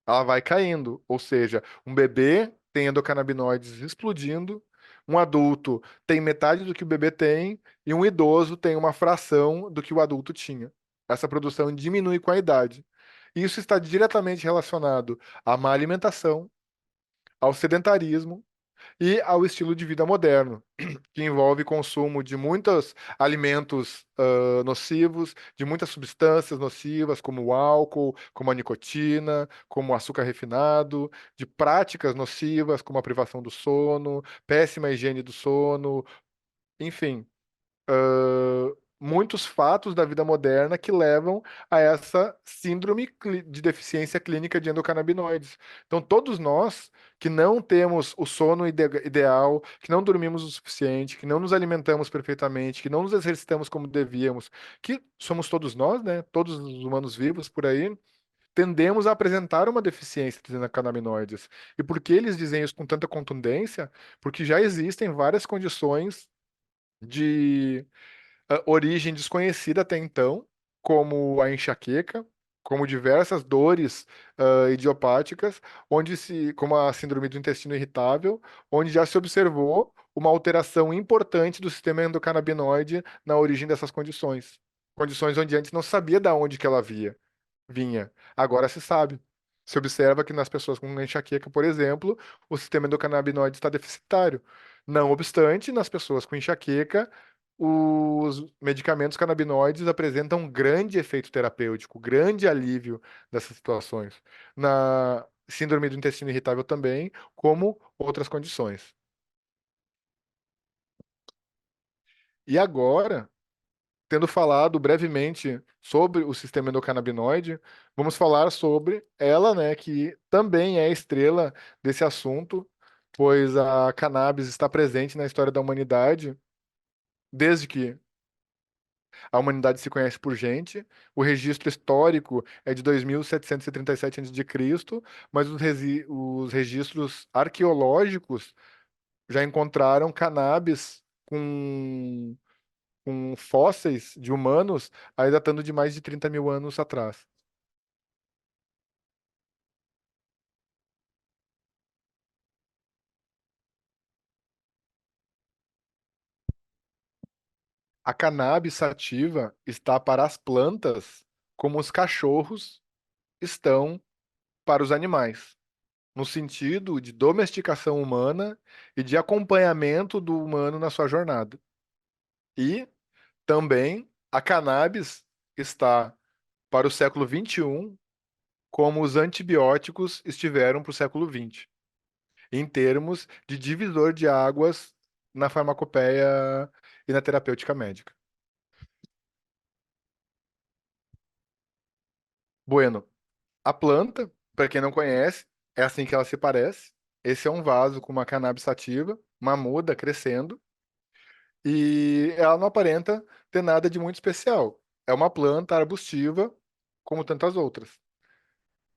Ela vai caindo, ou seja, um bebê tem endocannabinoides explodindo, Um adulto tem metade do que o bebê tem e um idoso tem uma fração do que o adulto tinha. Essa produção diminui com a idade. Isso está diretamente relacionado à má alimentação, ao sedentarismo e ao estilo de vida moderno, que envolve consumo de muitos alimentos nocivos, de muitas substâncias nocivas, como o álcool, como a nicotina, como o açúcar refinado, de práticas nocivas, como a privação do sono, péssima higiene do sono, enfim, muitos fatos da vida moderna que levam a essa síndrome de deficiência clínica de endocannabinoides. Então, todos nós que não temos o sono ideal, que não dormimos o suficiente, que não nos alimentamos perfeitamente, que não nos exercitamos como devíamos, que somos todos nós, né? Todos os humanos vivos por aí. Tendemos a apresentar uma deficiência de endocannabinoides. E por que eles dizem isso com tanta contundência? Porque já existem várias condições de origem desconhecida até então, como a enxaqueca, como diversas dores idiopáticas, como a síndrome do intestino irritável, onde já se observou uma alteração importante do sistema endocannabinoide na origem dessas condições. Condições onde antes não sabia de onde que ela vinha. Agora se sabe. Se observa que nas pessoas com enxaqueca, por exemplo, o sistema endocannabinoide está deficitário. Não obstante, nas pessoas com enxaqueca, os medicamentos canabinoides apresentam um grande efeito terapêutico, grande alívio dessas situações. Na síndrome do intestino irritável também, como outras condições. E agora, tendo falado brevemente sobre o sistema endocannabinoide, vamos falar sobre ela, né, que também é estrela desse assunto, pois a cannabis está presente na história da humanidade desde que a humanidade se conhece por gente. O registro histórico é de 2737 a.C., mas os registros arqueológicos já encontraram cannabis com fósseis de humanos aí datando de mais de 30 mil anos atrás. A cannabis sativa está para as plantas como os cachorros estão para os animais, no sentido de domesticação humana e de acompanhamento do humano na sua jornada. E também a cannabis está para o século XXI como os antibióticos estiveram para o século XX, em termos de divisor de águas na farmacopeia e na terapêutica médica. Bueno, a planta, para quem não conhece, é assim que ela se parece. Esse é um vaso com uma cannabis sativa, uma muda crescendo, e ela não aparenta ter nada de muito especial. É uma planta arbustiva, como tantas outras.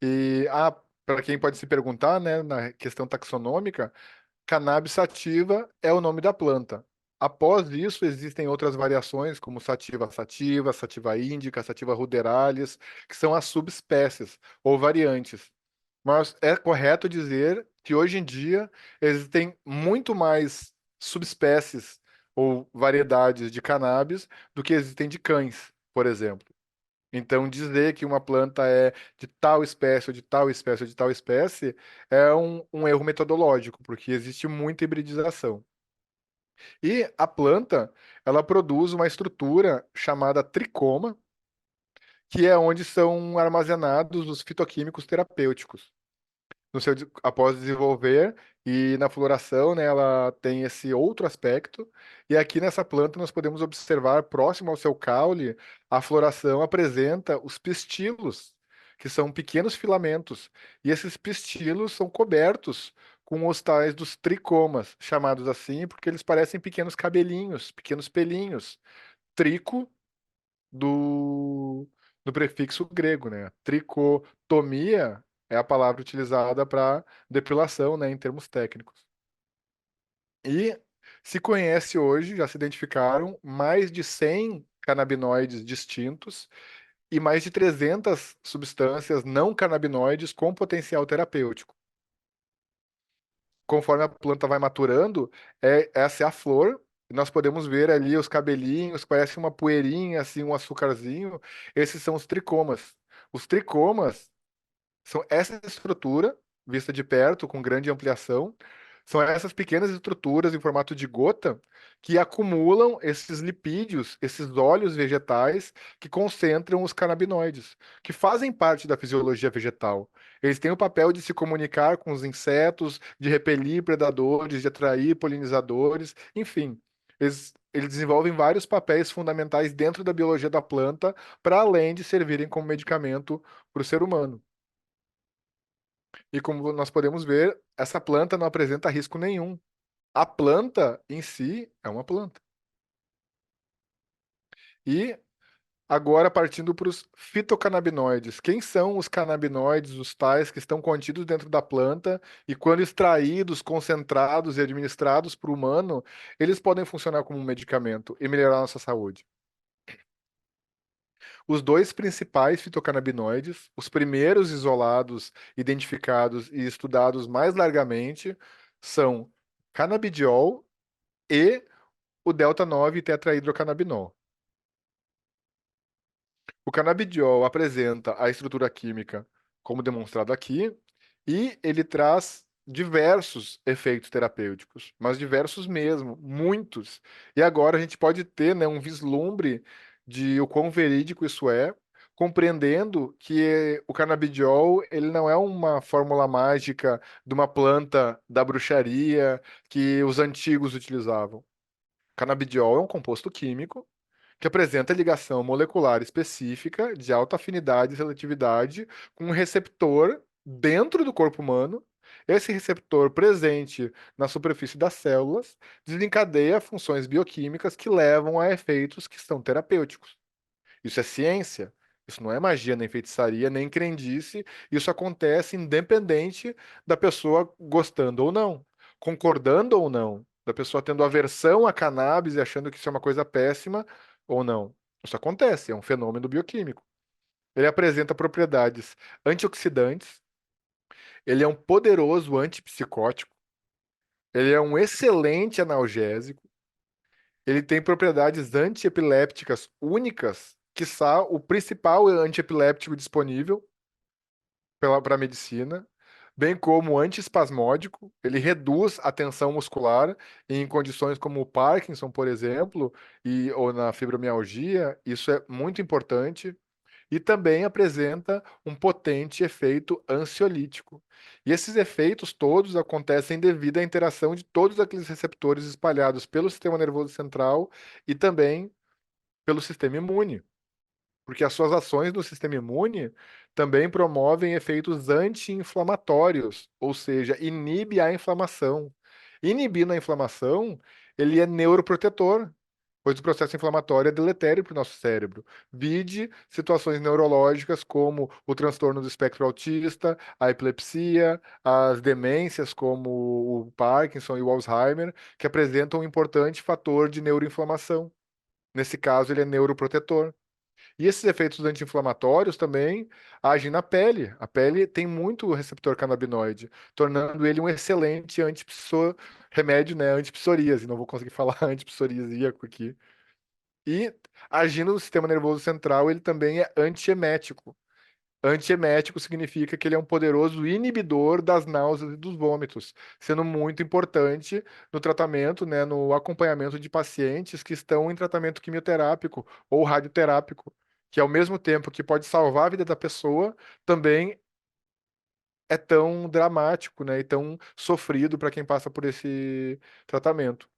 E para quem pode se perguntar, né, na questão taxonômica, cannabis sativa é o nome da planta. Após isso, existem outras variações, como sativa sativa, sativa índica, sativa ruderalis, que são as subespécies ou variantes. Mas é correto dizer que hoje em dia existem muito mais subespécies ou variedades de cannabis do que existem de cães, por exemplo. Então, dizer que uma planta é de tal espécie, ou de tal espécie, ou de tal espécie, é um erro metodológico, porque existe muita hibridização. E a planta, ela produz uma estrutura chamada tricoma, que é onde são armazenados os fitoquímicos terapêuticos após desenvolver e na floração, né, ela tem esse outro aspecto. E aqui nessa planta nós podemos observar, próximo ao seu caule, a floração apresenta os pistilos, que são pequenos filamentos. E esses pistilos são cobertos com os tais dos tricomas, chamados assim porque eles parecem pequenos cabelinhos, pequenos pelinhos. Trico do, do prefixo grego, né? Tricotomia é a palavra utilizada para depilação, né, em termos técnicos. E se conhece hoje, já se identificaram mais de 100 canabinoides distintos e mais de 300 substâncias não canabinoides com potencial terapêutico. conforme a planta vai maturando, essa é a flor. E nós podemos ver ali os cabelinhos, parece uma poeirinha, assim, um açucarzinho. Esses são os tricomas. Os tricomas são essa estrutura, vista de perto, com grande ampliação, são essas pequenas estruturas em formato de gota que acumulam esses lipídios, esses óleos vegetais que concentram os canabinoides, que fazem parte da fisiologia vegetal. Eles têm o papel de se comunicar com os insetos, de repelir predadores, de atrair polinizadores, enfim. Eles desenvolvem vários papéis fundamentais dentro da biologia da planta, para além de servirem como medicamento para o ser humano. E como nós podemos ver, essa planta não apresenta risco nenhum. A planta em si é uma planta. E agora partindo para os fitocannabinoides. Quem são os canabinoides, os tais que estão contidos dentro da planta e quando extraídos, concentrados e administrados para o humano, eles podem funcionar como um medicamento e melhorar a nossa saúde? Os dois principais fitocannabinoides, os primeiros isolados, identificados e estudados mais largamente, são canabidiol e o delta-9 tetrahidrocannabinol. O canabidiol apresenta a estrutura química como demonstrado aqui, e ele traz diversos efeitos terapêuticos, mas diversos mesmo, muitos. E agora a gente pode ter, né, um vislumbre de o quão verídico isso é, compreendendo que o canabidiol ele não é uma fórmula mágica de uma planta da bruxaria que os antigos utilizavam. Canabidiol é um composto químico que apresenta ligação molecular específica de alta afinidade e seletividade com um receptor dentro do corpo humano. Esse receptor presente na superfície das células desencadeia funções bioquímicas que levam a efeitos que são terapêuticos. Isso é ciência. Isso não é magia, nem feitiçaria, nem crendice. Isso acontece independente da pessoa gostando ou não, concordando ou não, da pessoa tendo aversão à cannabis e achando que isso é uma coisa péssima ou não. Isso acontece, é um fenômeno bioquímico. Ele apresenta propriedades antioxidantes, ele é um poderoso antipsicótico, ele é um excelente analgésico, ele tem propriedades antiepilépticas únicas, quiçá o principal antiepiléptico disponível para a medicina, bem como antiespasmódico, ele reduz a tensão muscular em condições como o Parkinson, por exemplo, ou na fibromialgia, isso é muito importante. E também apresenta um potente efeito ansiolítico. E esses efeitos todos acontecem devido à interação de todos aqueles receptores espalhados pelo sistema nervoso central e também pelo sistema imune, porque as suas ações no sistema imune também promovem efeitos anti-inflamatórios, ou seja, inibe a inflamação. Inibindo a inflamação, ele é neuroprotetor, pois o processo inflamatório é deletério para o nosso cérebro. Vide situações neurológicas como o transtorno do espectro autista, a epilepsia, as demências como o Parkinson e o Alzheimer, que apresentam um importante fator de neuroinflamação. Nesse caso, ele é neuroprotetor. E esses efeitos anti-inflamatórios também agem na pele. A pele tem muito receptor canabinoide, tornando ele um excelente remédio, né, antipsoríase. Não vou conseguir falar antipsoríaco aqui. E agindo no sistema nervoso central, ele também é antiemético. Antiemético significa que ele é um poderoso inibidor das náuseas e dos vômitos, sendo muito importante no tratamento, né, no acompanhamento de pacientes que estão em tratamento quimioterápico ou radioterápico, que ao mesmo tempo que pode salvar a vida da pessoa, também é tão dramático, né, e tão sofrido para quem passa por esse tratamento.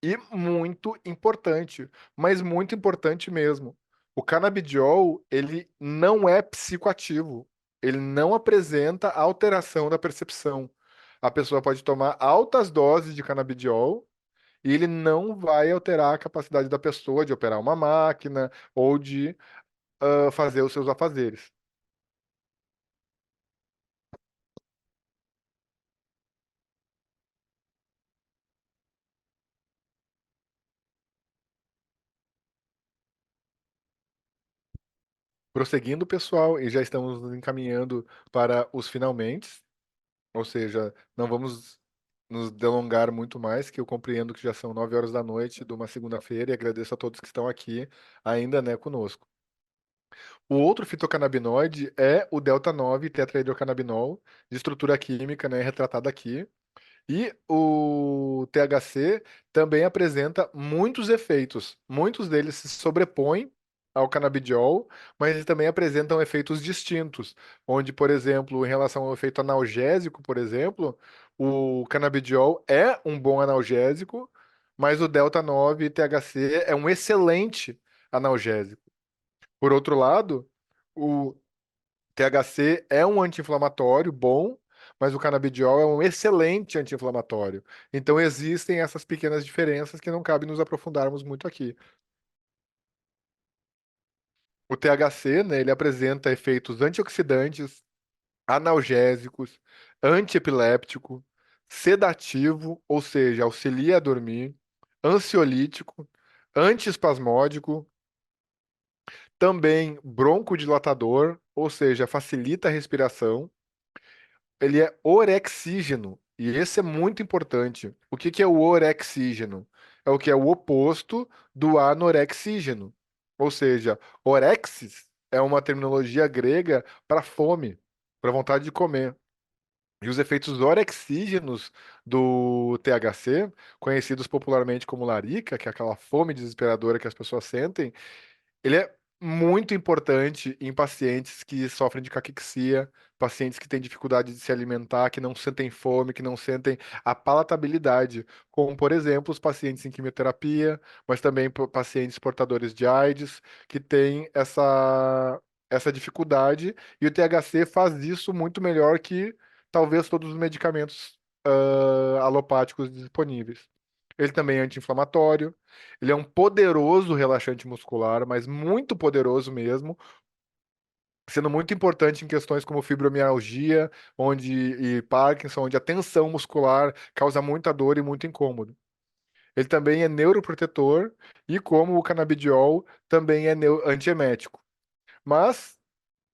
E muito importante, mas muito importante mesmo. O canabidiol, ele não é psicoativo. Ele não apresenta alteração da percepção. A pessoa pode tomar altas doses de canabidiol e ele não vai alterar a capacidade da pessoa de operar uma máquina ou de fazer os seus afazeres. Prosseguindo, pessoal, e já estamos nos encaminhando para os finalmente, ou seja, não vamos nos delongar muito mais, que eu compreendo que já são 9 horas da noite de uma segunda-feira e agradeço a todos que estão aqui ainda, né, conosco. O outro fitocannabinoide é o delta-9 tetrahidrocannabinol, de estrutura química, né, retratado aqui. E o THC também apresenta muitos efeitos. Muitos deles se sobrepõem ao canabidiol, mas eles também apresentam efeitos distintos, onde, por exemplo, em relação ao efeito analgésico, por exemplo, o canabidiol é um bom analgésico, mas o delta-9 THC é um excelente analgésico. Por outro lado, o THC é um anti-inflamatório bom, mas o canabidiol é um excelente anti-inflamatório. Então existem essas pequenas diferenças que não cabe nos aprofundarmos muito aqui. O THC, né, ele apresenta efeitos antioxidantes, analgésicos, antiepiléptico, sedativo, ou seja, auxilia a dormir, ansiolítico, antiespasmódico, também broncodilatador, ou seja, facilita a respiração. Ele é orexígeno, e esse é muito importante. O que que é o orexígeno? É o que é o oposto do anorexígeno. Ou seja, orexis é uma terminologia grega para fome, para vontade de comer. E os efeitos orexígenos do THC, conhecidos popularmente como larica, que é aquela fome desesperadora que as pessoas sentem, ele é muito importante em pacientes que sofrem de caquexia, pacientes que têm dificuldade de se alimentar, que não sentem fome, que não sentem a palatabilidade, como, por exemplo, os pacientes em quimioterapia, mas também pacientes portadores de AIDS, que têm essa dificuldade, e o THC faz isso muito melhor que talvez todos os medicamentos, alopáticos disponíveis. Ele também é anti-inflamatório. Ele é um poderoso relaxante muscular, mas muito poderoso mesmo, sendo muito importante em questões como fibromialgia, e Parkinson, onde a tensão muscular causa muita dor e muito incômodo. Ele também é neuroprotetor e, como o canabidiol, também é antiemético. Mas,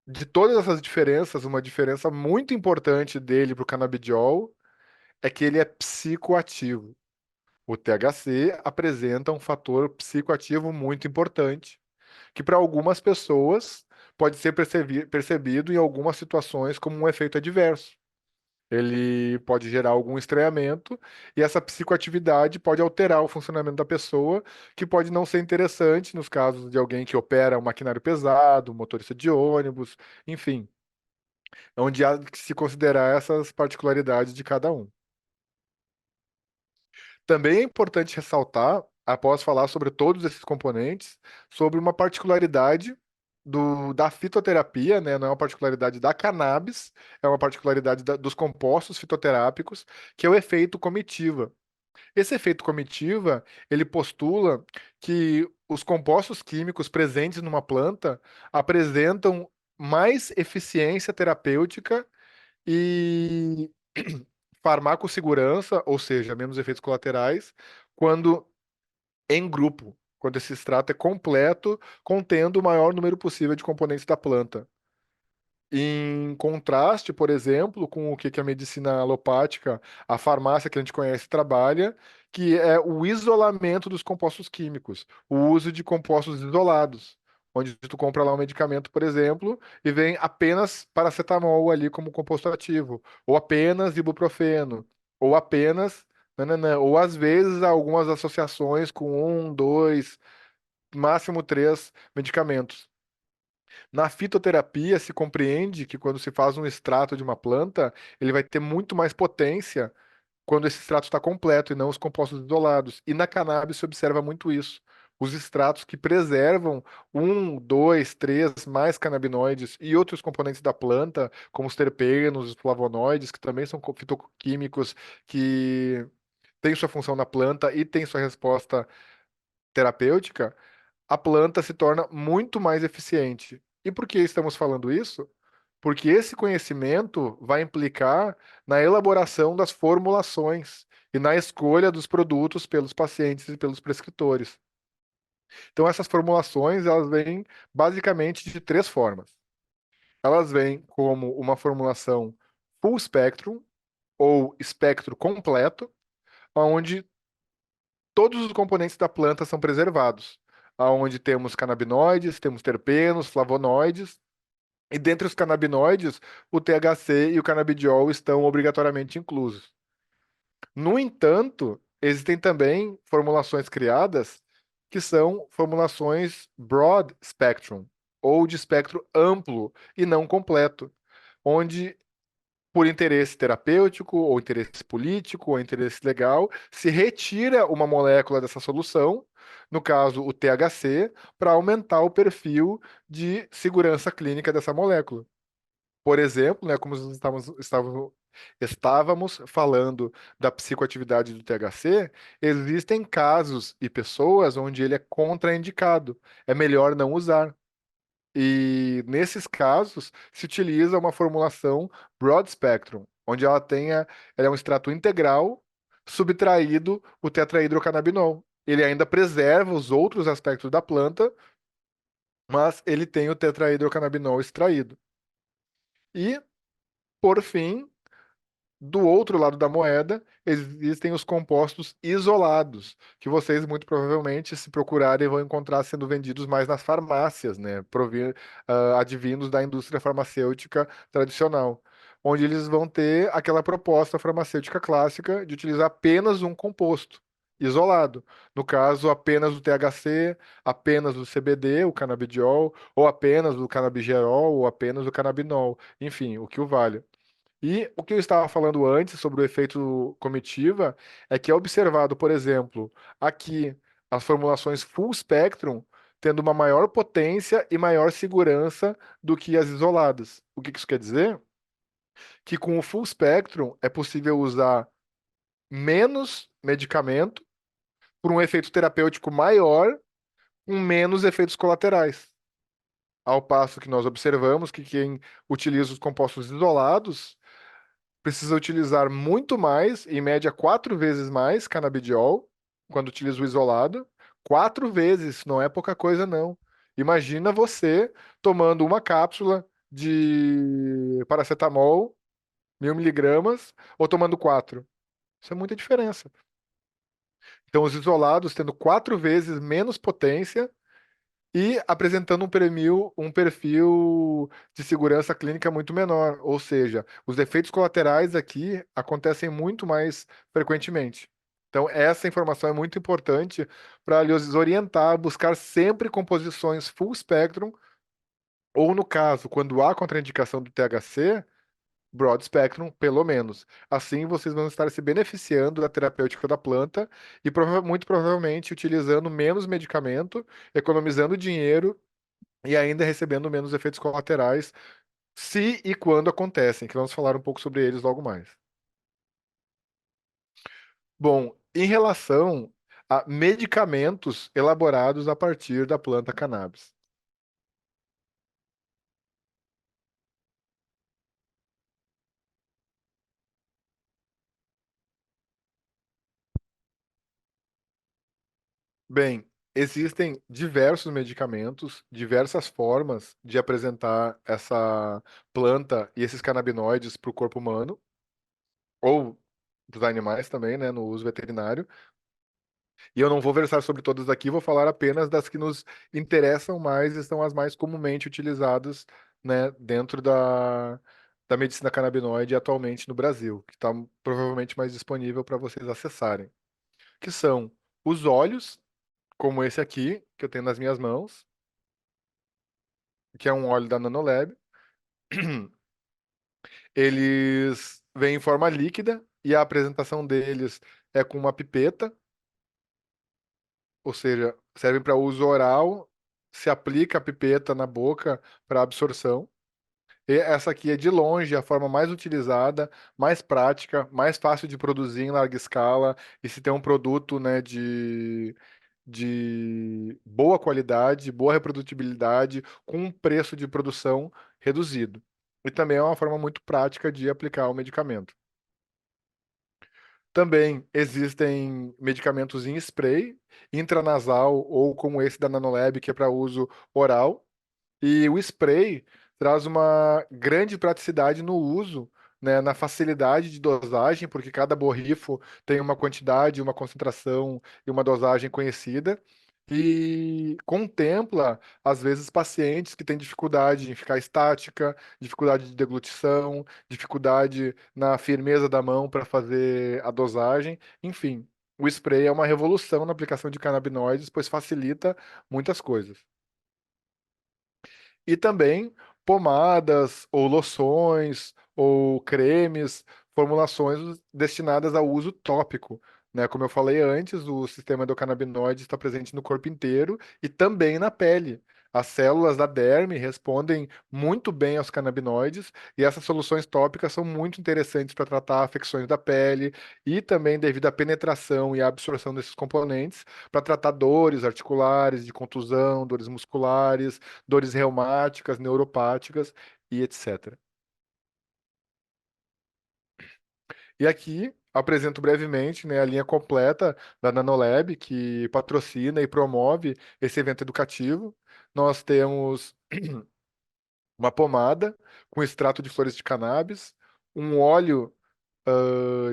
de todas essas diferenças, uma diferença muito importante dele para o canabidiol é que ele é psicoativo. O THC apresenta um fator psicoativo muito importante, que para algumas pessoas pode ser percebido em algumas situações como um efeito adverso. Ele pode gerar algum estranhamento e essa psicoatividade pode alterar o funcionamento da pessoa, que pode não ser interessante nos casos de alguém que opera um maquinário pesado, um motorista de ônibus, enfim, onde há que se considerar essas particularidades de cada um. Também é importante ressaltar, após falar sobre todos esses componentes, sobre uma particularidade da fitoterapia, né? Não é uma particularidade da cannabis, é uma particularidade dos compostos fitoterápicos, que é o efeito comitiva. Esse efeito comitiva, ele postula que os compostos químicos presentes numa planta apresentam mais eficiência terapêutica e farmacossegurança, ou seja, menos efeitos colaterais, quando em grupo, quando esse extrato é completo, contendo o maior número possível de componentes da planta. Em contraste, por exemplo, com o que que a medicina alopática, a farmácia que a gente conhece, trabalha, que é o isolamento dos compostos químicos, o uso de compostos isolados, onde tu compra lá um medicamento, por exemplo, e vem apenas paracetamol ali como composto ativo, ou apenas ibuprofeno, ou apenas, nananã, ou às vezes algumas associações com um, dois, máximo três medicamentos. Na fitoterapia, se compreende que quando se faz um extrato de uma planta, ele vai ter muito mais potência quando esse extrato está completo e não os compostos isolados. E na cannabis se observa muito isso. Os extratos que preservam um, dois, três mais canabinoides e outros componentes da planta, como os terpenos, os flavonoides, que também são fitoquímicos que têm sua função na planta e têm sua resposta terapêutica, a planta se torna muito mais eficiente. E por que estamos falando isso? Porque esse conhecimento vai implicar na elaboração das formulações e na escolha dos produtos pelos pacientes e pelos prescritores. Então, essas formulações, elas vêm basicamente de três formas. Elas vêm como uma formulação full spectrum, ou espectro completo, onde todos os componentes da planta são preservados, aonde temos canabinoides, temos terpenos, flavonoides, e dentre os canabinoides, o THC e o canabidiol estão obrigatoriamente inclusos. No entanto, existem também formulações criadas que são formulações broad spectrum, ou de espectro amplo e não completo, onde por interesse terapêutico, ou interesse político, ou interesse legal, se retira uma molécula dessa solução, no caso o THC, para aumentar o perfil de segurança clínica dessa molécula. Por exemplo, né, como nós estávamos falando da psicoatividade do THC, existem casos e pessoas onde ele é contraindicado. É melhor não usar. E nesses casos, se utiliza uma formulação broad spectrum, onde ela é um extrato integral subtraído o tetrahidrocannabinol. Ele ainda preserva os outros aspectos da planta, mas ele tem o tetrahidrocannabinol extraído. E, por fim, do outro lado da moeda, existem os compostos isolados, que vocês muito provavelmente, se procurarem, vão encontrar sendo vendidos mais nas farmácias, né? Advindos da indústria farmacêutica tradicional, onde eles vão ter aquela proposta farmacêutica clássica de utilizar apenas um composto isolado. No caso, apenas o THC, apenas o CBD, o canabidiol, ou apenas o canabigerol, ou apenas o canabinol. Enfim, o que o vale. E o que eu estava falando antes sobre o efeito comitiva é que é observado, por exemplo, aqui as formulações full spectrum tendo uma maior potência e maior segurança do que as isoladas. O que isso quer dizer? Que com o full spectrum é possível usar menos medicamento por um efeito terapêutico maior com menos efeitos colaterais. Ao passo que nós observamos que quem utiliza os compostos isolados precisa utilizar muito mais, em média 4 vezes mais canabidiol, quando utiliza o isolado. 4 vezes, não é pouca coisa, não. Imagina você tomando uma cápsula de paracetamol, 1.000 miligramas, ou tomando quatro. Isso é muita diferença. Então, os isolados tendo 4 vezes menos potência e apresentando um perfil de segurança clínica muito menor. Ou seja, os efeitos colaterais aqui acontecem muito mais frequentemente. Então, essa informação é muito importante para lhes orientar a buscar sempre composições full spectrum, ou no caso, quando há contraindicação do THC, broad spectrum, pelo menos. Assim, vocês vão estar se beneficiando da terapêutica da planta e muito provavelmente utilizando menos medicamento, economizando dinheiro e ainda recebendo menos efeitos colaterais, se e quando acontecem, que vamos falar um pouco sobre eles logo mais. Bom, em relação a medicamentos elaborados a partir da planta cannabis. Bem, existem diversos medicamentos, diversas formas de apresentar essa planta e esses canabinoides para o corpo humano, ou dos animais também, né, no uso veterinário. E eu não vou versar sobre todas aqui, vou falar apenas das que nos interessam mais e são as mais comumente utilizadas, né, dentro da medicina canabinoide atualmente no Brasil, que está provavelmente mais disponível para vocês acessarem, que são os óleos, como esse aqui, que eu tenho nas minhas mãos, que é um óleo da Nanolab. Eles vêm em forma líquida e a apresentação deles é com uma pipeta, ou seja, servem para uso oral, se aplica a pipeta na boca para absorção. E essa aqui é de longe a forma mais utilizada, mais prática, mais fácil de produzir em larga escala e se tem um produto, né, de boa qualidade, boa reprodutibilidade, com um preço de produção reduzido. E também é uma forma muito prática de aplicar o medicamento. Também existem medicamentos em spray, intranasal ou como esse da Nanolab, que é para uso oral. E o spray traz uma grande praticidade no uso, né, na facilidade de dosagem, porque cada borrifo tem uma quantidade, uma concentração e uma dosagem conhecida. E contempla, às vezes, pacientes que têm dificuldade em ficar estática, dificuldade de deglutição, dificuldade na firmeza da mão para fazer a dosagem. Enfim, o spray é uma revolução na aplicação de canabinoides, pois facilita muitas coisas. E também pomadas, ou loções, ou cremes, formulações destinadas ao uso tópico, né? Como eu falei antes, o sistema endocannabinoide está presente no corpo inteiro e também na pele. As células da derme respondem muito bem aos canabinoides e essas soluções tópicas são muito interessantes para tratar afecções da pele e também devido à penetração e à absorção desses componentes para tratar dores articulares, de contusão, dores musculares, dores reumáticas, neuropáticas e etc. E aqui apresento brevemente, né, a linha completa da Nanolab, que patrocina e promove esse evento educativo. Nós temos uma pomada com extrato de flores de cannabis, um óleo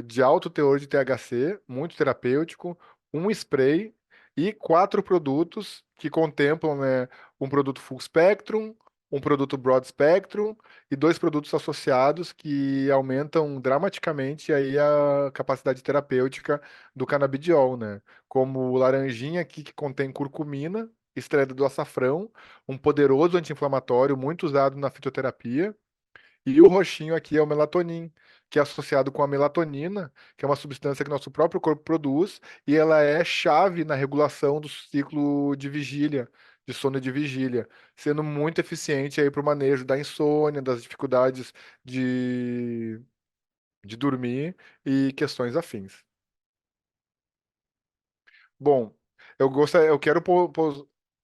de alto teor de THC, muito terapêutico, um spray e quatro produtos que contemplam, né, um produto full spectrum, um produto broad spectrum e dois produtos associados que aumentam dramaticamente aí a capacidade terapêutica do canabidiol, né? Como o laranjinha aqui que contém curcumina, extraído do açafrão, um poderoso anti-inflamatório muito usado na fitoterapia. E o roxinho aqui é o melatonin, que é associado com a melatonina, que é uma substância que nosso próprio corpo produz, e ela é chave na regulação do ciclo de vigília, de sono de vigília, sendo muito eficiente aí para o manejo da insônia, das dificuldades de, de dormir e questões afins. Bom, eu quero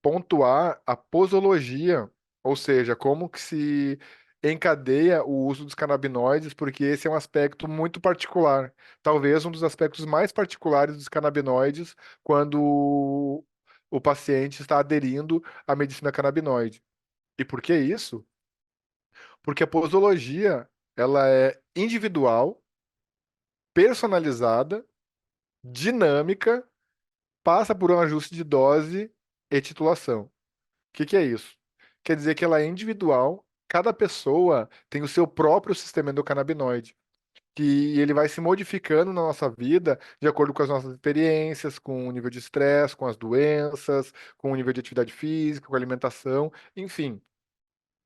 pontuar a posologia, ou seja, como que se encadeia o uso dos canabinoides, porque esse é um aspecto muito particular, talvez um dos aspectos mais particulares dos canabinoides quando o paciente está aderindo à medicina canabinoide. E por que isso? Porque a posologia, ela é individual, personalizada, dinâmica, passa por um ajuste de dose e titulação. O que é isso? Quer dizer que ela é individual, cada pessoa tem o seu próprio sistema endocannabinoide, que ele vai se modificando na nossa vida de acordo com as nossas experiências, com o nível de estresse, com as doenças, com o nível de atividade física, com a alimentação, enfim.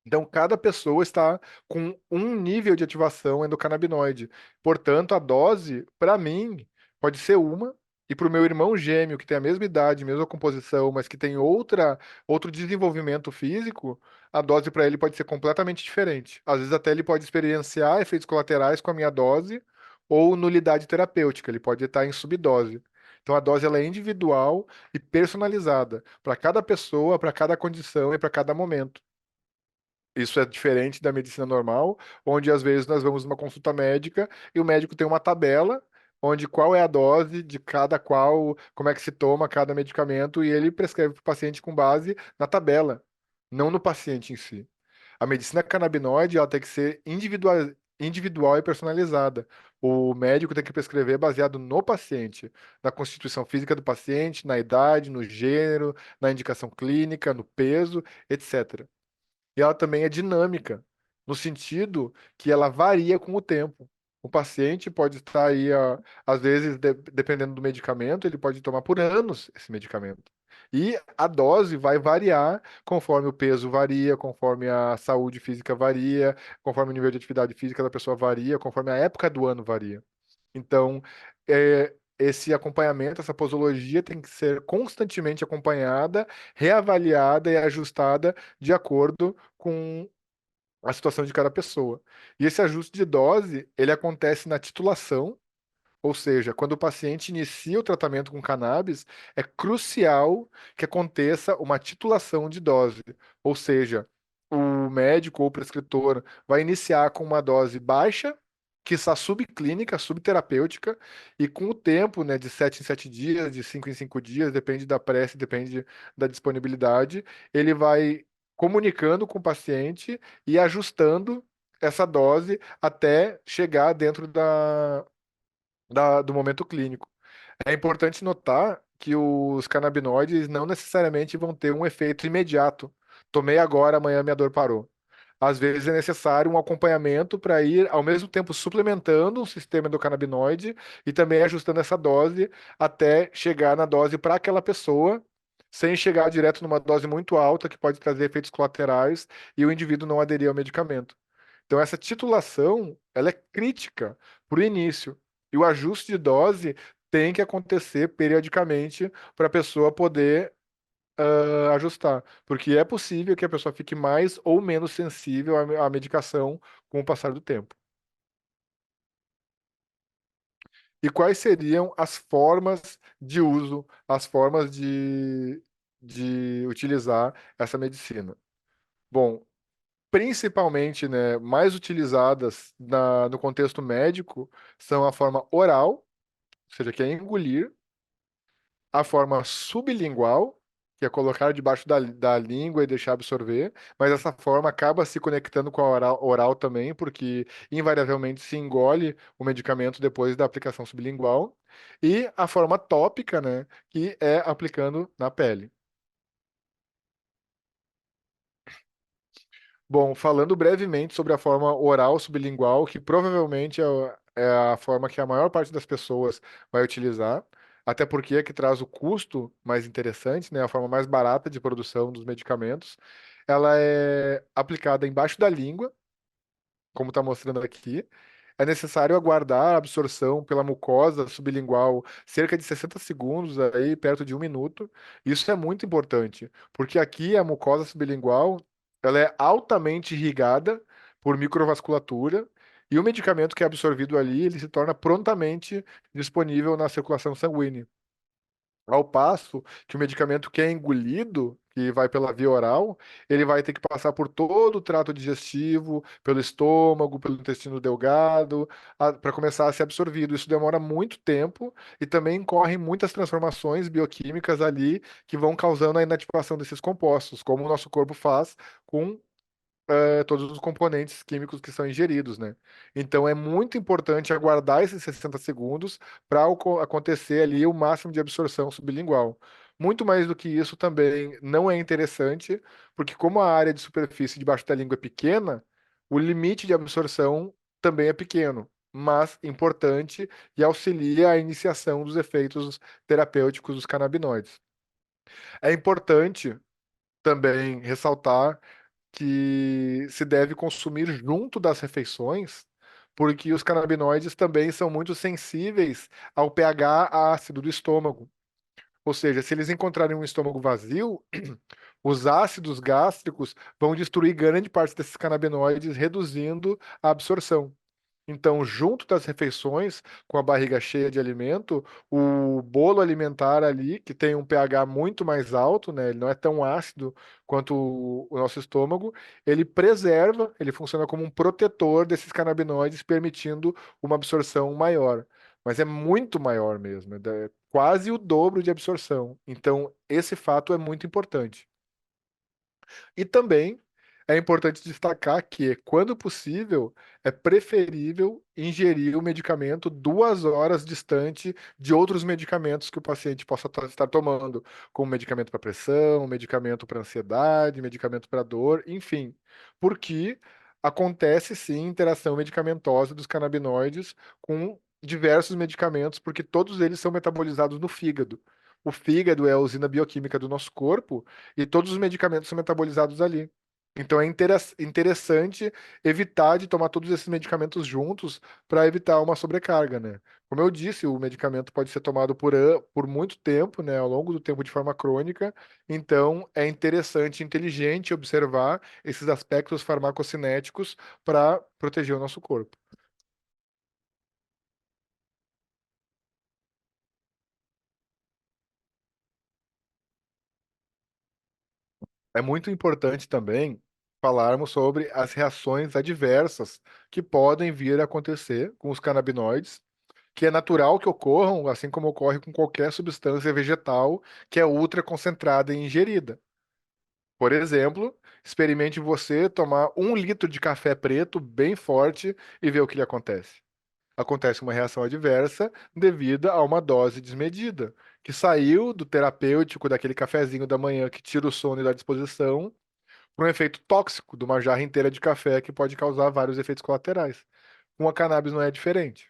Então, cada pessoa está com um nível de ativação endocannabinoide. Portanto, a dose, para mim, pode ser uma, e para o meu irmão gêmeo, que tem a mesma idade, mesma composição, mas que tem outro desenvolvimento físico, a dose para ele pode ser completamente diferente. Às vezes, até ele pode experienciar efeitos colaterais com a minha dose, ou nulidade terapêutica, ele pode estar em subdose. Então, a dose ela é individual e personalizada para cada pessoa, para cada condição e para cada momento. Isso é diferente da medicina normal, onde às vezes nós vamos numa consulta médica e o médico tem uma tabela onde qual é a dose de cada qual, como é que se toma cada medicamento e ele prescreve para o paciente com base na tabela, não no paciente em si. A medicina canabinoide ela tem que ser individual e personalizada. O médico tem que prescrever baseado no paciente, na constituição física do paciente, na idade, no gênero, na indicação clínica, no peso, etc. E ela também é dinâmica, no sentido que ela varia com o tempo. O paciente pode estar aí, às vezes, dependendo do medicamento, ele pode tomar por anos esse medicamento. E a dose vai variar conforme o peso varia, conforme a saúde física varia, conforme o nível de atividade física da pessoa varia, conforme a época do ano varia. Então, esse acompanhamento, essa posologia tem que ser constantemente acompanhada, reavaliada e ajustada de acordo com a situação de cada pessoa. E esse ajuste de dose, ele acontece na titulação, ou seja, quando o paciente inicia o tratamento com cannabis, é crucial que aconteça uma titulação de dose. Ou seja, o médico ou o prescritor vai iniciar com uma dose baixa, que está subclínica, subterapêutica, e com o tempo, né, de 7 em 7 dias, de 5 em 5 dias, depende da pressa, depende da disponibilidade, ele vai comunicando com o paciente e ajustando essa dose até chegar dentro do momento clínico. É importante notar que os canabinoides não necessariamente vão ter um efeito imediato. Tomei agora, amanhã minha dor parou. Às vezes é necessário um acompanhamento para ir, ao mesmo tempo, suplementando o sistema endocannabinoide e também ajustando essa dose até chegar na dose para aquela pessoa, sem chegar direto numa dose muito alta que pode trazer efeitos colaterais e o indivíduo não aderir ao medicamento. Então, essa titulação, ela é crítica para o início. E o ajuste de dose tem que acontecer periodicamente para a pessoa poder ajustar. Porque é possível que a pessoa fique mais ou menos sensível à medicação com o passar do tempo. E quais seriam as formas de uso, as formas de utilizar essa medicina? Bom, principalmente, né, mais utilizadas no contexto médico são a forma oral, ou seja, que é engolir, a forma sublingual, que é colocar debaixo da língua e deixar absorver, mas essa forma acaba se conectando com a oral também, porque invariavelmente se engole o medicamento depois da aplicação sublingual, e a forma tópica, né, que é aplicando na pele. Bom, falando brevemente sobre a forma oral sublingual, que provavelmente é a forma que a maior parte das pessoas vai utilizar, até porque é que traz o custo mais interessante, né, a forma mais barata de produção dos medicamentos. Ela é aplicada embaixo da língua, como está mostrando aqui. É necessário aguardar a absorção pela mucosa sublingual cerca de 60 segundos, aí perto de 1 minuto. Isso é muito importante, porque aqui a mucosa sublingual ela é altamente irrigada por microvasculatura e o medicamento que é absorvido ali, ele se torna prontamente disponível na circulação sanguínea. Ao passo que o medicamento que é engolido, que vai pela via oral, ele vai ter que passar por todo o trato digestivo, pelo estômago, pelo intestino delgado, para começar a ser absorvido. Isso demora muito tempo e também correm muitas transformações bioquímicas ali que vão causando a inativação desses compostos, como o nosso corpo faz com todos os componentes químicos que são ingeridos, né? Então é muito importante aguardar esses 60 segundos para acontecer ali o máximo de absorção sublingual. Muito mais do que isso também não é interessante, porque como a área de superfície debaixo da língua é pequena, o limite de absorção também é pequeno, mas importante e auxilia a iniciação dos efeitos terapêuticos dos canabinoides. É importante também ressaltar que se deve consumir junto das refeições, porque os canabinoides também são muito sensíveis ao pH ácido do estômago. Ou seja, se eles encontrarem um estômago vazio, os ácidos gástricos vão destruir grande parte desses canabinoides, reduzindo a absorção. Então, junto das refeições, com a barriga cheia de alimento, o bolo alimentar ali, que tem um pH muito mais alto, né? Ele não é tão ácido quanto o nosso estômago, ele preserva, ele funciona como um protetor desses canabinoides, permitindo uma absorção maior. Mas é muito maior mesmo, é quase o dobro de absorção. Então, esse fato é muito importante. E também é importante destacar que, quando possível, é preferível ingerir o medicamento 2 horas distante de outros medicamentos que o paciente possa estar tomando, como medicamento para pressão, medicamento para ansiedade, medicamento para dor, enfim. Porque acontece sim interação medicamentosa dos canabinoides com diversos medicamentos, porque todos eles são metabolizados no fígado. O fígado é a usina bioquímica do nosso corpo e todos os medicamentos são metabolizados ali. Então é interessante evitar de tomar todos esses medicamentos juntos para evitar uma sobrecarga, né? Como eu disse, o medicamento pode ser tomado por muito tempo, né? Ao longo do tempo de forma crônica. Então é interessante e inteligente observar esses aspectos farmacocinéticos para proteger o nosso corpo. É muito importante também falarmos sobre as reações adversas que podem vir a acontecer com os canabinoides, que é natural que ocorram, assim como ocorre com qualquer substância vegetal que é ultra concentrada e ingerida. Por exemplo, experimente você tomar 1 litro de café preto bem forte e ver o que lhe acontece. Acontece uma reação adversa devido a uma dose desmedida, que saiu do terapêutico daquele cafezinho da manhã que tira o sono e dá disposição, para um efeito tóxico de uma jarra inteira de café que pode causar vários efeitos colaterais. Com a cannabis não é diferente.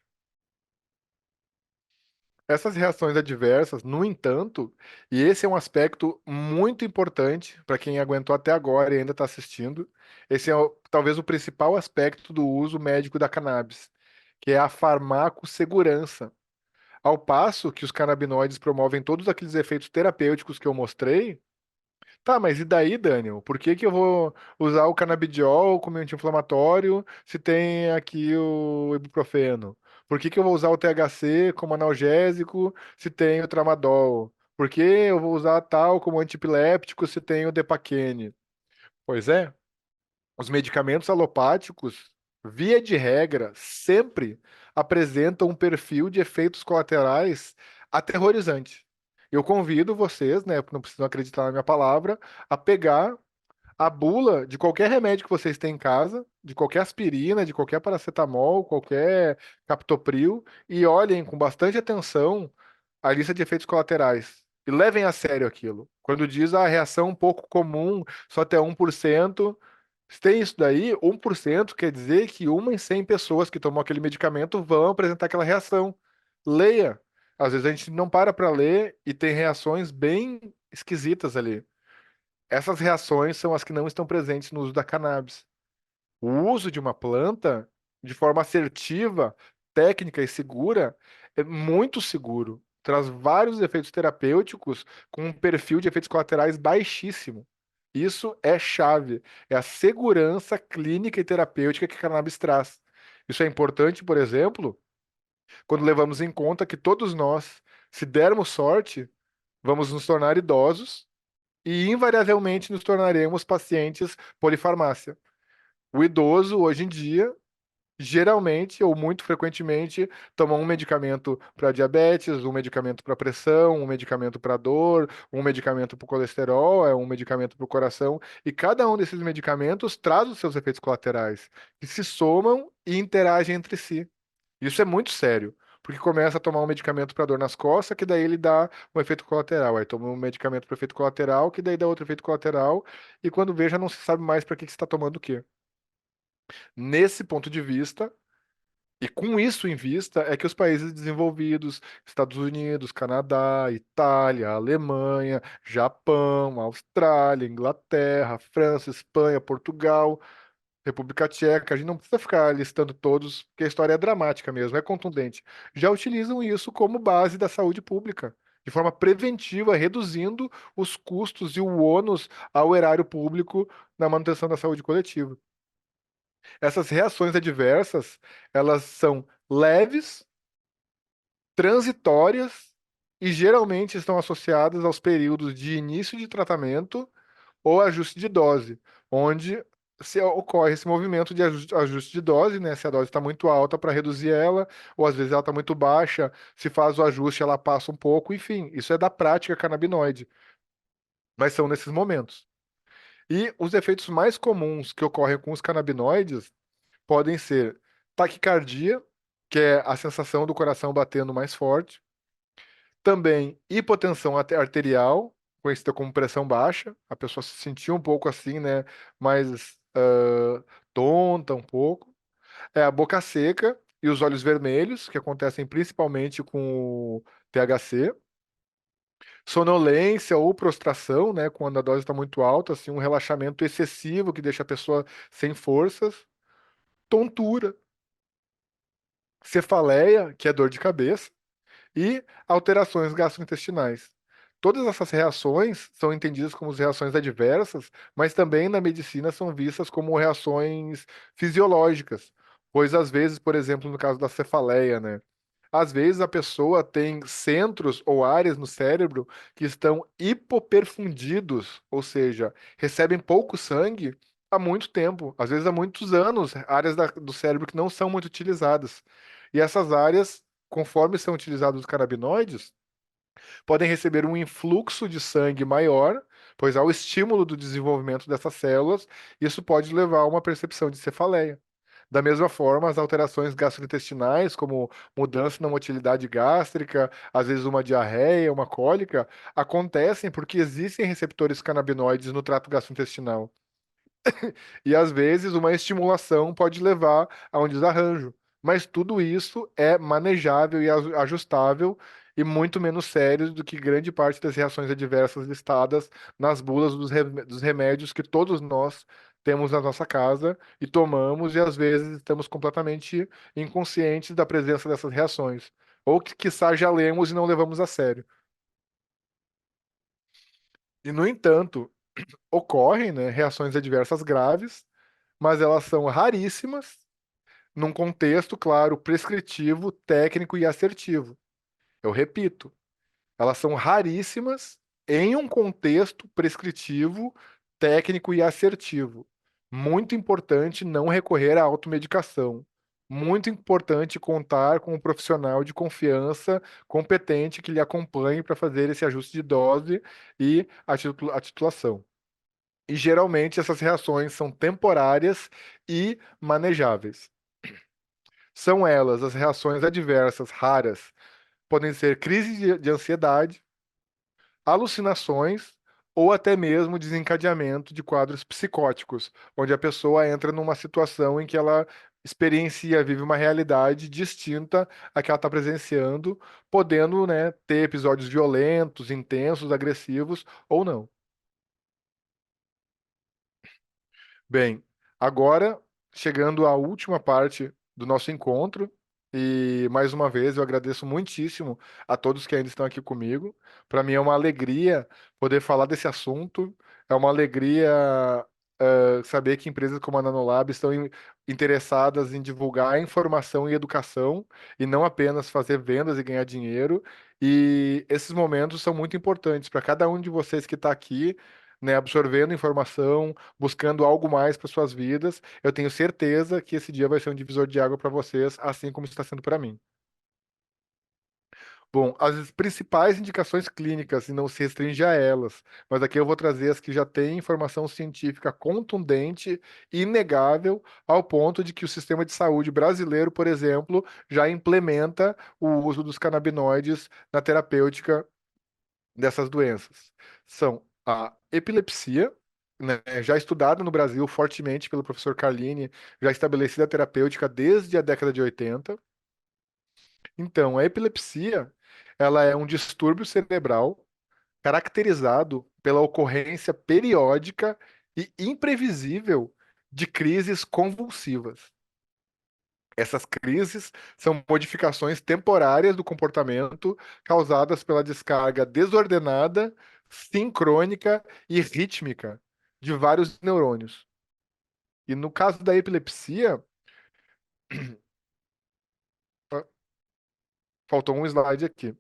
Essas reações adversas, no entanto, e esse é um aspecto muito importante para quem aguentou até agora e ainda está assistindo, esse é talvez o principal aspecto do uso médico da cannabis, que é a farmacosegurança. Ao passo que os canabinoides promovem todos aqueles efeitos terapêuticos que eu mostrei, tá, mas e daí, Daniel? Por que que eu vou usar o canabidiol como anti-inflamatório se tem aqui o ibuprofeno? Por que que eu vou usar o THC como analgésico se tem o tramadol? Por que eu vou usar tal como antipiléptico se tem o Depaquene? Pois é, os medicamentos alopáticos, via de regra, sempre apresentam um perfil de efeitos colaterais aterrorizante. Eu convido vocês, né, não precisam acreditar na minha palavra, a pegar a bula de qualquer remédio que vocês têm em casa, de qualquer aspirina, de qualquer paracetamol, qualquer captopril, e olhem com bastante atenção a lista de efeitos colaterais. E levem a sério aquilo. Quando diz a reação um pouco comum, só até 1%, se tem isso daí, 1% quer dizer que uma em 100 pessoas que tomam aquele medicamento vão apresentar aquela reação. Leia. Às vezes a gente não para ler e tem reações bem esquisitas ali. Essas reações são as que não estão presentes no uso da cannabis. O uso de uma planta de forma assertiva, técnica e segura é muito seguro. Traz vários efeitos terapêuticos com um perfil de efeitos colaterais baixíssimo. Isso é chave. É a segurança clínica e terapêutica que a cannabis traz. Isso é importante, por exemplo, quando levamos em conta que todos nós, se dermos sorte, vamos nos tornar idosos e invariavelmente nos tornaremos pacientes polifarmácia. O idoso, hoje em dia, geralmente ou muito frequentemente toma um medicamento para diabetes, um medicamento para pressão, um medicamento para dor, um medicamento para o colesterol, um medicamento para o coração, e cada um desses medicamentos traz os seus efeitos colaterais, que se somam e interagem entre si. Isso é muito sério. Porque começa a tomar um medicamento para dor nas costas, que daí ele dá um efeito colateral. Aí toma um medicamento para efeito colateral, que daí dá outro efeito colateral. E quando vê, já não se sabe mais para que você está tomando o quê. Nesse ponto de vista, e com isso em vista, é que os países desenvolvidos, Estados Unidos, Canadá, Itália, Alemanha, Japão, Austrália, Inglaterra, França, Espanha, Portugal, República Tcheca, a gente não precisa ficar listando todos, porque a história é dramática mesmo, é contundente. Já utilizam isso como base da saúde pública, de forma preventiva, reduzindo os custos e o ônus ao erário público na manutenção da saúde coletiva. Essas reações adversas, elas são leves, transitórias e geralmente estão associadas aos períodos de início de tratamento ou ajuste de dose, onde ocorre esse movimento de ajuste de dose, né? Se a dose está muito alta para reduzir ela, ou às vezes ela está muito baixa, se faz o ajuste, ela passa um pouco, enfim, isso é da prática canabinoide, mas são nesses momentos. E os efeitos mais comuns que ocorrem com os canabinoides podem ser taquicardia, que é a sensação do coração batendo mais forte, também hipotensão arterial, conhecida como pressão baixa, a pessoa se sentia um pouco assim, né, mais tonta um pouco. É a boca seca e os olhos vermelhos, que acontecem principalmente com o THC. Sonolência ou prostração, né, quando a dose está muito alta, assim, um relaxamento excessivo que deixa a pessoa sem forças. Tontura, cefaleia, que é dor de cabeça e alterações gastrointestinais. Todas essas reações são entendidas como reações adversas, mas também na medicina são vistas como reações fisiológicas, pois às vezes, por exemplo, no caso da cefaleia, né? Às vezes a pessoa tem centros ou áreas no cérebro que estão hipoperfundidos, ou seja, recebem pouco sangue há muito tempo, às vezes há muitos anos, áreas do cérebro que não são muito utilizadas. E essas áreas, conforme são utilizados os canabinoides, podem receber um influxo de sangue maior, pois ao estímulo do desenvolvimento dessas células, isso pode levar a uma percepção de cefaleia. Da mesma forma, as alterações gastrointestinais, como mudança na motilidade gástrica, às vezes uma diarreia, uma cólica, acontecem porque existem receptores canabinoides no trato gastrointestinal. E às vezes uma estimulação pode levar a um desarranjo. Mas tudo isso é manejável e ajustável e muito menos sério do que grande parte das reações adversas listadas nas bulas dos remédios que todos nós temos na nossa casa e tomamos, e às vezes estamos completamente inconscientes da presença dessas reações. Ou que, quiçá, já lemos e não levamos a sério. E, no entanto, ocorrem, né, reações adversas graves, mas elas são raríssimas num contexto, claro, prescritivo, técnico e assertivo. Eu repito, elas são raríssimas em um contexto prescritivo, técnico e assertivo. Muito importante não recorrer à automedicação. Muito importante contar com um profissional de confiança competente que lhe acompanhe para fazer esse ajuste de dose e a titulação. E geralmente essas reações são temporárias e manejáveis. São elas as reações adversas raras. Podem ser crises de ansiedade, alucinações ou até mesmo desencadeamento de quadros psicóticos, onde a pessoa entra numa situação em que ela experiencia, vive uma realidade distinta à que ela está presenciando, podendo, né, ter episódios violentos, intensos, agressivos ou não. Bem, agora chegando à última parte do nosso encontro, e mais uma vez eu agradeço muitíssimo a todos que ainda estão aqui comigo. Para mim é uma alegria poder falar desse assunto, é uma alegria saber que empresas como a Nanolab estão interessadas em divulgar informação e educação e não apenas fazer vendas e ganhar dinheiro. E esses momentos são muito importantes para cada um de vocês que está aqui, né, absorvendo informação, buscando algo mais para suas vidas. Eu tenho certeza que esse dia vai ser um divisor de água para vocês, assim como está sendo para mim. Bom, as principais indicações clínicas, e não se restringe a elas, mas aqui eu vou trazer as que já têm informação científica contundente e inegável, ao ponto de que o sistema de saúde brasileiro, por exemplo, já implementa o uso dos canabinoides na terapêutica dessas doenças. São a epilepsia, né, já estudada no Brasil fortemente pelo professor Carlini, já estabelecida a terapêutica desde a década de 80. Então, a epilepsia, ela é um distúrbio cerebral caracterizado pela ocorrência periódica e imprevisível de crises convulsivas. Essas crises são modificações temporárias do comportamento causadas pela descarga desordenada, sincrônica e rítmica de vários neurônios. E no caso da epilepsia, faltou um slide aqui.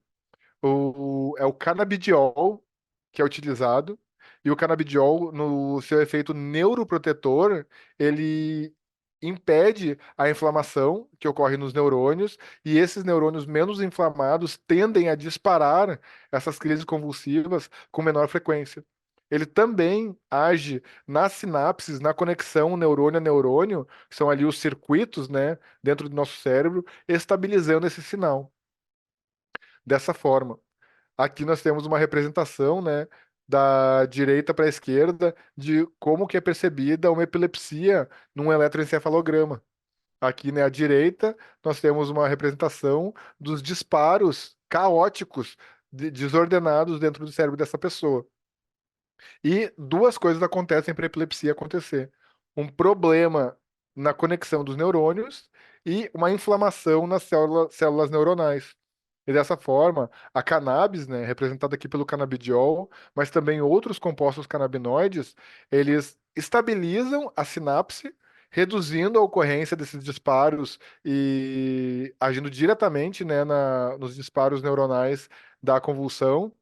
É o canabidiol que é utilizado, e o canabidiol, no seu efeito neuroprotetor, ele impede a inflamação que ocorre nos neurônios, e esses neurônios menos inflamados tendem a disparar essas crises convulsivas com menor frequência. Ele também age nas sinapses, na conexão neurônio a neurônio, que são ali os circuitos, né, dentro do nosso cérebro, estabilizando esse sinal. Dessa forma, aqui nós temos uma representação, né, da direita para a esquerda de como que é percebida uma epilepsia num eletroencefalograma. Aqui, né, à direita, nós temos uma representação dos disparos caóticos, desordenados dentro do cérebro dessa pessoa. E duas coisas acontecem para a epilepsia acontecer: um problema na conexão dos neurônios e uma inflamação nas células neuronais. E dessa forma, a cannabis, né, representada aqui pelo canabidiol, mas também outros compostos canabinoides, eles estabilizam a sinapse, reduzindo a ocorrência desses disparos e agindo diretamente, né, nos disparos neuronais da convulsão,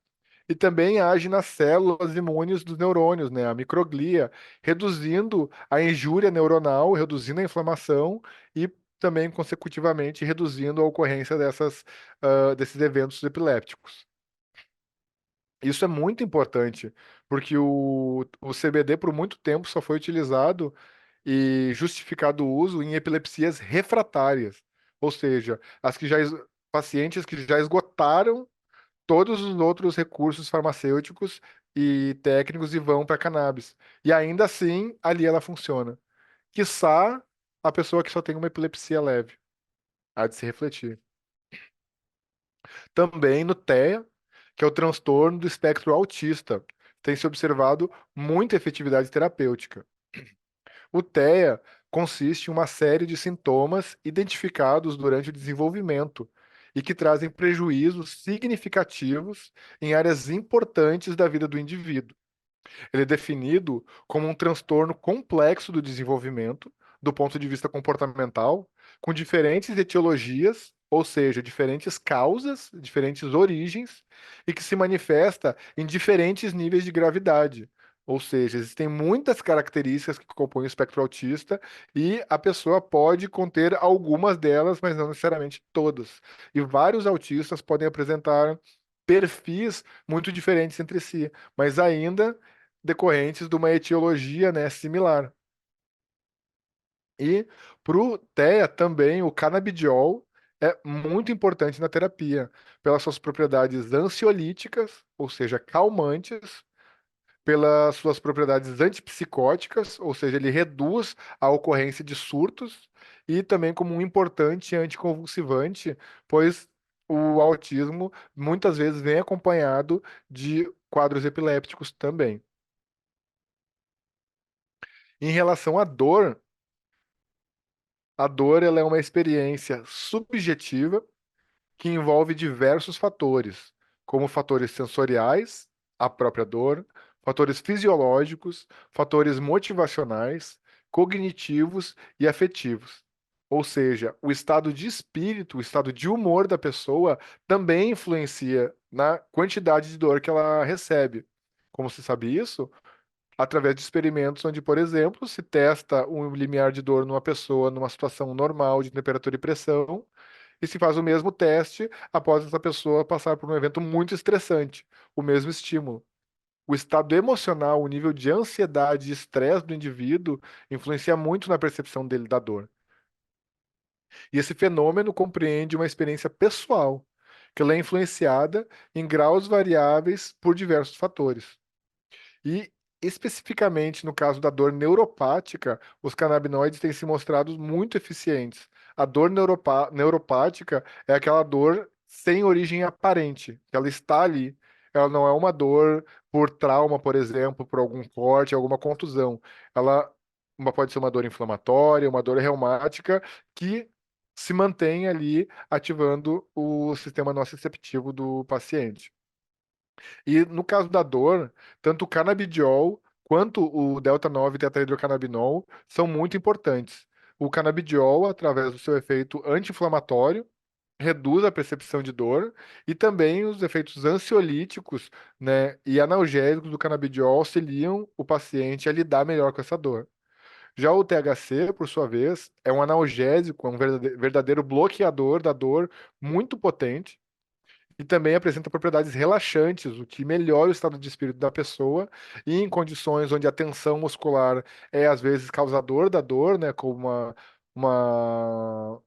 e também age nas células imunes dos neurônios, né, a microglia, reduzindo a injúria neuronal, reduzindo a inflamação e também, consecutivamente, reduzindo a ocorrência desses eventos epilépticos. Isso é muito importante, porque o CBD por muito tempo só foi utilizado e justificado o uso em epilepsias refratárias, ou seja, pacientes que já esgotaram todos os outros recursos farmacêuticos e técnicos e vão para cannabis. E ainda assim, ali ela funciona. Quiçá a pessoa que só tem uma epilepsia leve, há de se refletir. Também no TEA, que é o transtorno do espectro autista, tem se observado muita efetividade terapêutica. O TEA consiste em uma série de sintomas identificados durante o desenvolvimento e que trazem prejuízos significativos em áreas importantes da vida do indivíduo. Ele é definido como um transtorno complexo do desenvolvimento, do ponto de vista comportamental, com diferentes etiologias, ou seja, diferentes causas, diferentes origens, e que se manifesta em diferentes níveis de gravidade. Ou seja, existem muitas características que compõem o espectro autista e a pessoa pode conter algumas delas, mas não necessariamente todas. E vários autistas podem apresentar perfis muito diferentes entre si, mas ainda decorrentes de uma etiologia, né, similar. E para o TEA também, o canabidiol é muito importante na terapia, pelas suas propriedades ansiolíticas, ou seja, calmantes, pelas suas propriedades antipsicóticas, ou seja, ele reduz a ocorrência de surtos, e também como um importante anticonvulsivante, pois o autismo muitas vezes vem acompanhado de quadros epilépticos também. Em relação à dor, a dor ela é uma experiência subjetiva que envolve diversos fatores, como fatores sensoriais, a própria dor, fatores fisiológicos, fatores motivacionais, cognitivos e afetivos. Ou seja, o estado de espírito, o estado de humor da pessoa também influencia na quantidade de dor que ela recebe. Como se sabe isso? Através de experimentos onde, por exemplo, se testa um limiar de dor numa pessoa numa situação normal de temperatura e pressão, e se faz o mesmo teste após essa pessoa passar por um evento muito estressante, o mesmo estímulo. O estado emocional, o nível de ansiedade e estresse do indivíduo influencia muito na percepção dele da dor. E esse fenômeno compreende uma experiência pessoal, que ela é influenciada em graus variáveis por diversos fatores. E especificamente no caso da dor neuropática, os canabinoides têm se mostrado muito eficientes. A dor neuropática é aquela dor sem origem aparente, que ela está ali. Ela não é uma dor por trauma, por exemplo, por algum corte, alguma contusão. Ela pode ser uma dor inflamatória, uma dor reumática que se mantém ali ativando o sistema nociceptivo do paciente. E no caso da dor, tanto o canabidiol quanto o delta-9 tetrahidrocannabinol são muito importantes. O canabidiol, através do seu efeito anti-inflamatório, reduz a percepção de dor e também os efeitos ansiolíticos, né, e analgésicos do canabidiol auxiliam o paciente a lidar melhor com essa dor. Já o THC, por sua vez, é um analgésico, é um verdadeiro bloqueador da dor muito potente e também apresenta propriedades relaxantes, o que melhora o estado de espírito da pessoa, e em condições onde a tensão muscular é às vezes causador da dor, né, como uma,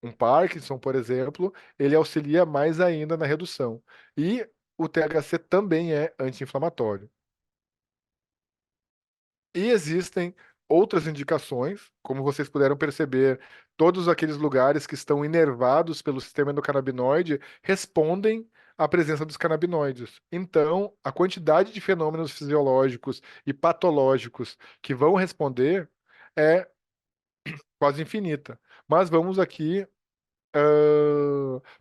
um Parkinson, por exemplo, ele auxilia mais ainda na redução. E o THC também é anti-inflamatório. E existem outras indicações, como vocês puderam perceber, todos aqueles lugares que estão inervados pelo sistema endocannabinoide respondem à presença dos canabinoides. Então, a quantidade de fenômenos fisiológicos e patológicos que vão responder é quase infinita. Mas vamos aqui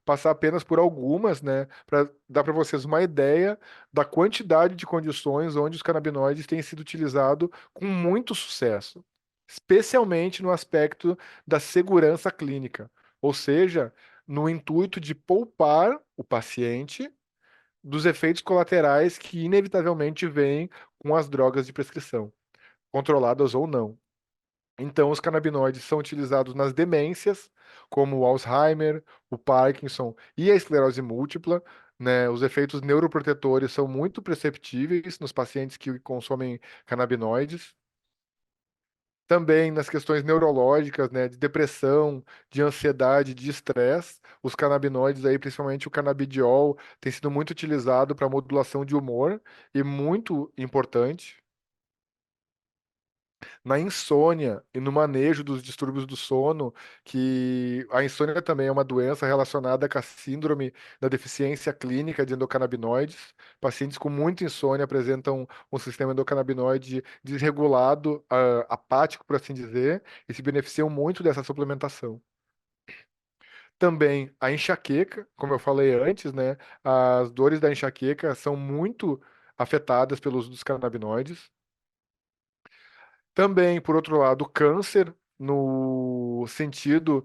passar apenas por algumas, né, para dar para vocês uma ideia da quantidade de condições onde os canabinoides têm sido utilizados com muito sucesso, especialmente no aspecto da segurança clínica, ou seja, no intuito de poupar o paciente dos efeitos colaterais que inevitavelmente vêm com as drogas de prescrição, controladas ou não. Então, os canabinoides são utilizados nas demências, como o Alzheimer, o Parkinson e a esclerose múltipla, né? Os efeitos neuroprotetores são muito perceptíveis nos pacientes que consomem canabinoides. Também nas questões neurológicas, né, de depressão, de ansiedade, de estresse, os canabinoides aí, principalmente o canabidiol, tem sido muito utilizado para modulação de humor e muito importante na insônia e no manejo dos distúrbios do sono, que a insônia também é uma doença relacionada com a síndrome da deficiência clínica de endocannabinoides. Pacientes com muita insônia apresentam um sistema endocannabinoide desregulado, apático, por assim dizer, e se beneficiam muito dessa suplementação. Também a enxaqueca, como eu falei antes, né? As dores da enxaqueca são muito afetadas pelo uso dos canabinoides. Também, por outro lado, o câncer, no sentido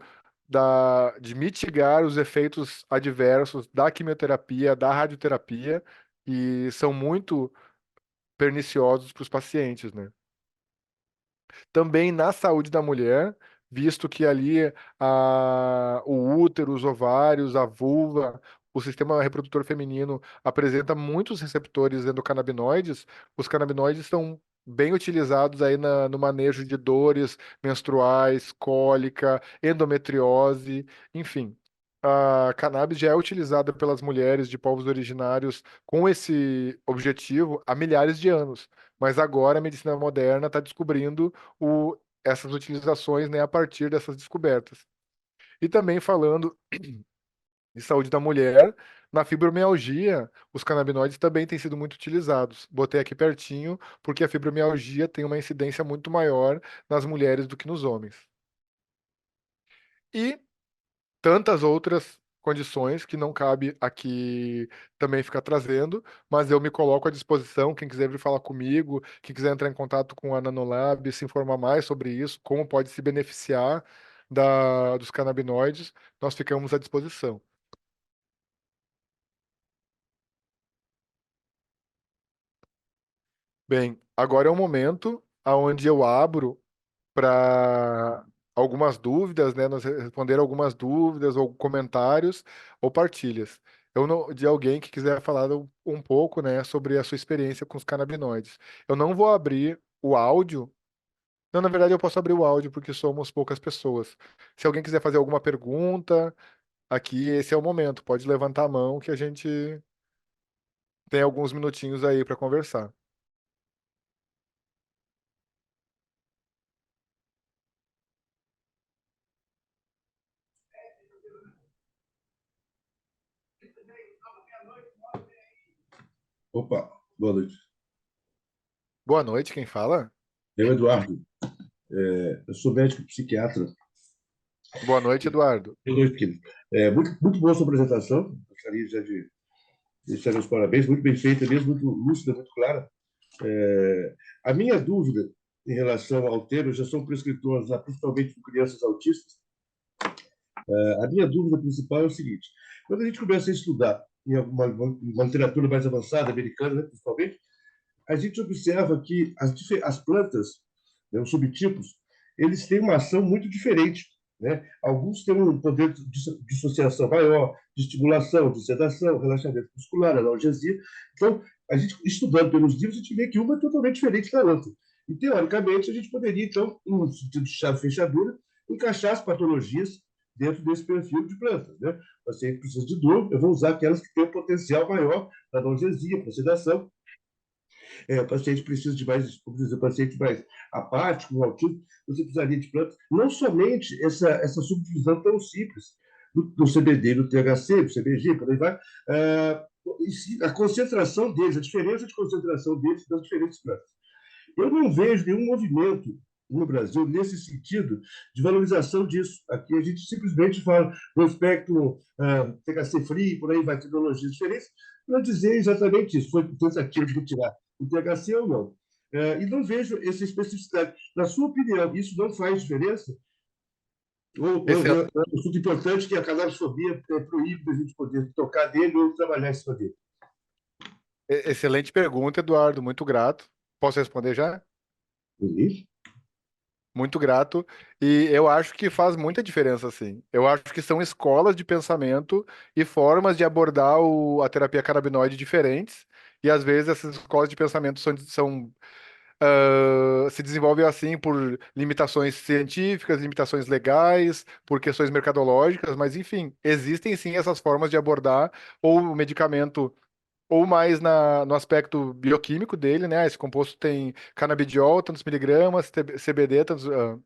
de mitigar os efeitos adversos da quimioterapia, da radioterapia, e são muito perniciosos para os pacientes, né? Também na saúde da mulher, visto que ali o útero, os ovários, a vulva, o sistema reprodutor feminino apresenta muitos receptores endocannabinoides, os canabinoides estão bem utilizados aí no manejo de dores menstruais, cólica, endometriose, enfim. A cannabis já é utilizada pelas mulheres de povos originários com esse objetivo há milhares de anos, mas agora a medicina moderna está descobrindo essas utilizações, né, a partir dessas descobertas. E também falando de saúde da mulher, na fibromialgia, os canabinoides também têm sido muito utilizados. Botei aqui pertinho, porque a fibromialgia tem uma incidência muito maior nas mulheres do que nos homens. E tantas outras condições que não cabe aqui também ficar trazendo, mas eu me coloco à disposição, quem quiser vir falar comigo, quem quiser entrar em contato com a Nanolab, se informar mais sobre isso, como pode se beneficiar dos canabinoides, nós ficamos à disposição. Bem, agora é o momento onde eu abro para algumas dúvidas, né? Nós responder algumas dúvidas ou comentários ou partilhas. Eu não, de alguém que quiser falar um pouco, né, sobre a sua experiência com os canabinoides. Eu não vou abrir o áudio. Não, na verdade eu posso abrir o áudio porque somos poucas pessoas. Se alguém quiser fazer alguma pergunta, aqui esse é o momento. Pode levantar a mão que a gente tem alguns minutinhos aí para conversar. Opa, boa noite. Boa noite, quem fala? Eu, Eduardo, eu sou médico psiquiatra. Boa noite, Eduardo. Boa noite, querido. Muito boa sua apresentação. Gostaria já de deixar os parabéns. Muito bem feita mesmo, muito lúcida, muito clara. A minha dúvida em relação ao tema, eu já sou prescritor, principalmente com crianças autistas. A minha dúvida principal é o seguinte: quando a gente começa a estudar em uma literatura mais avançada, americana, né, principalmente, a gente observa que as plantas, né, os subtipos, eles têm uma ação muito diferente. Né? Alguns têm um poder de dissociação maior, de estimulação, de sedação, relaxamento muscular, analgesia. Então, a gente, estudando pelos livros, a gente vê que uma é totalmente diferente da outra. E, teoricamente, a gente poderia, então, no sentido de chave-fechadura, encaixar as patologias dentro desse perfil de plantas. Né? O paciente precisa de dor, eu vou usar aquelas que têm um potencial maior para analgesia, para sedação, o paciente precisa de mais, como dizer, o paciente mais apático, com autismo, você precisaria de plantas. Não somente essa subdivisão tão simples do CBD, do THC, do CBG, por aí vai, a concentração deles, a diferença de concentração deles das diferentes plantas. Eu não vejo nenhum movimento no Brasil nesse sentido de valorização disso. Aqui a gente simplesmente fala no espectro THC free, por aí vai, tecnologias diferentes, para dizer exatamente isso. Foi tentativa de tirar o THC ou não. E não vejo essa especificidade. Na sua opinião, isso não faz diferença? Ou Excel- é um assunto importante que a cannabisfobia proíbe a gente poder tocar nele ou trabalhar em cima dele? Excelente pergunta, Eduardo. Muito grato. Posso responder já? Uhum. muito grato. E eu acho que faz muita diferença, assim. Eu acho que são escolas de pensamento e formas de abordar a terapia canabinoide diferentes. E às vezes essas escolas de pensamento se desenvolvem assim por limitações científicas, limitações legais, por questões mercadológicas, mas enfim, existem sim essas formas de abordar ou o medicamento ou mais no aspecto bioquímico dele, né? Esse composto tem canabidiol, tantos miligramas, CBD,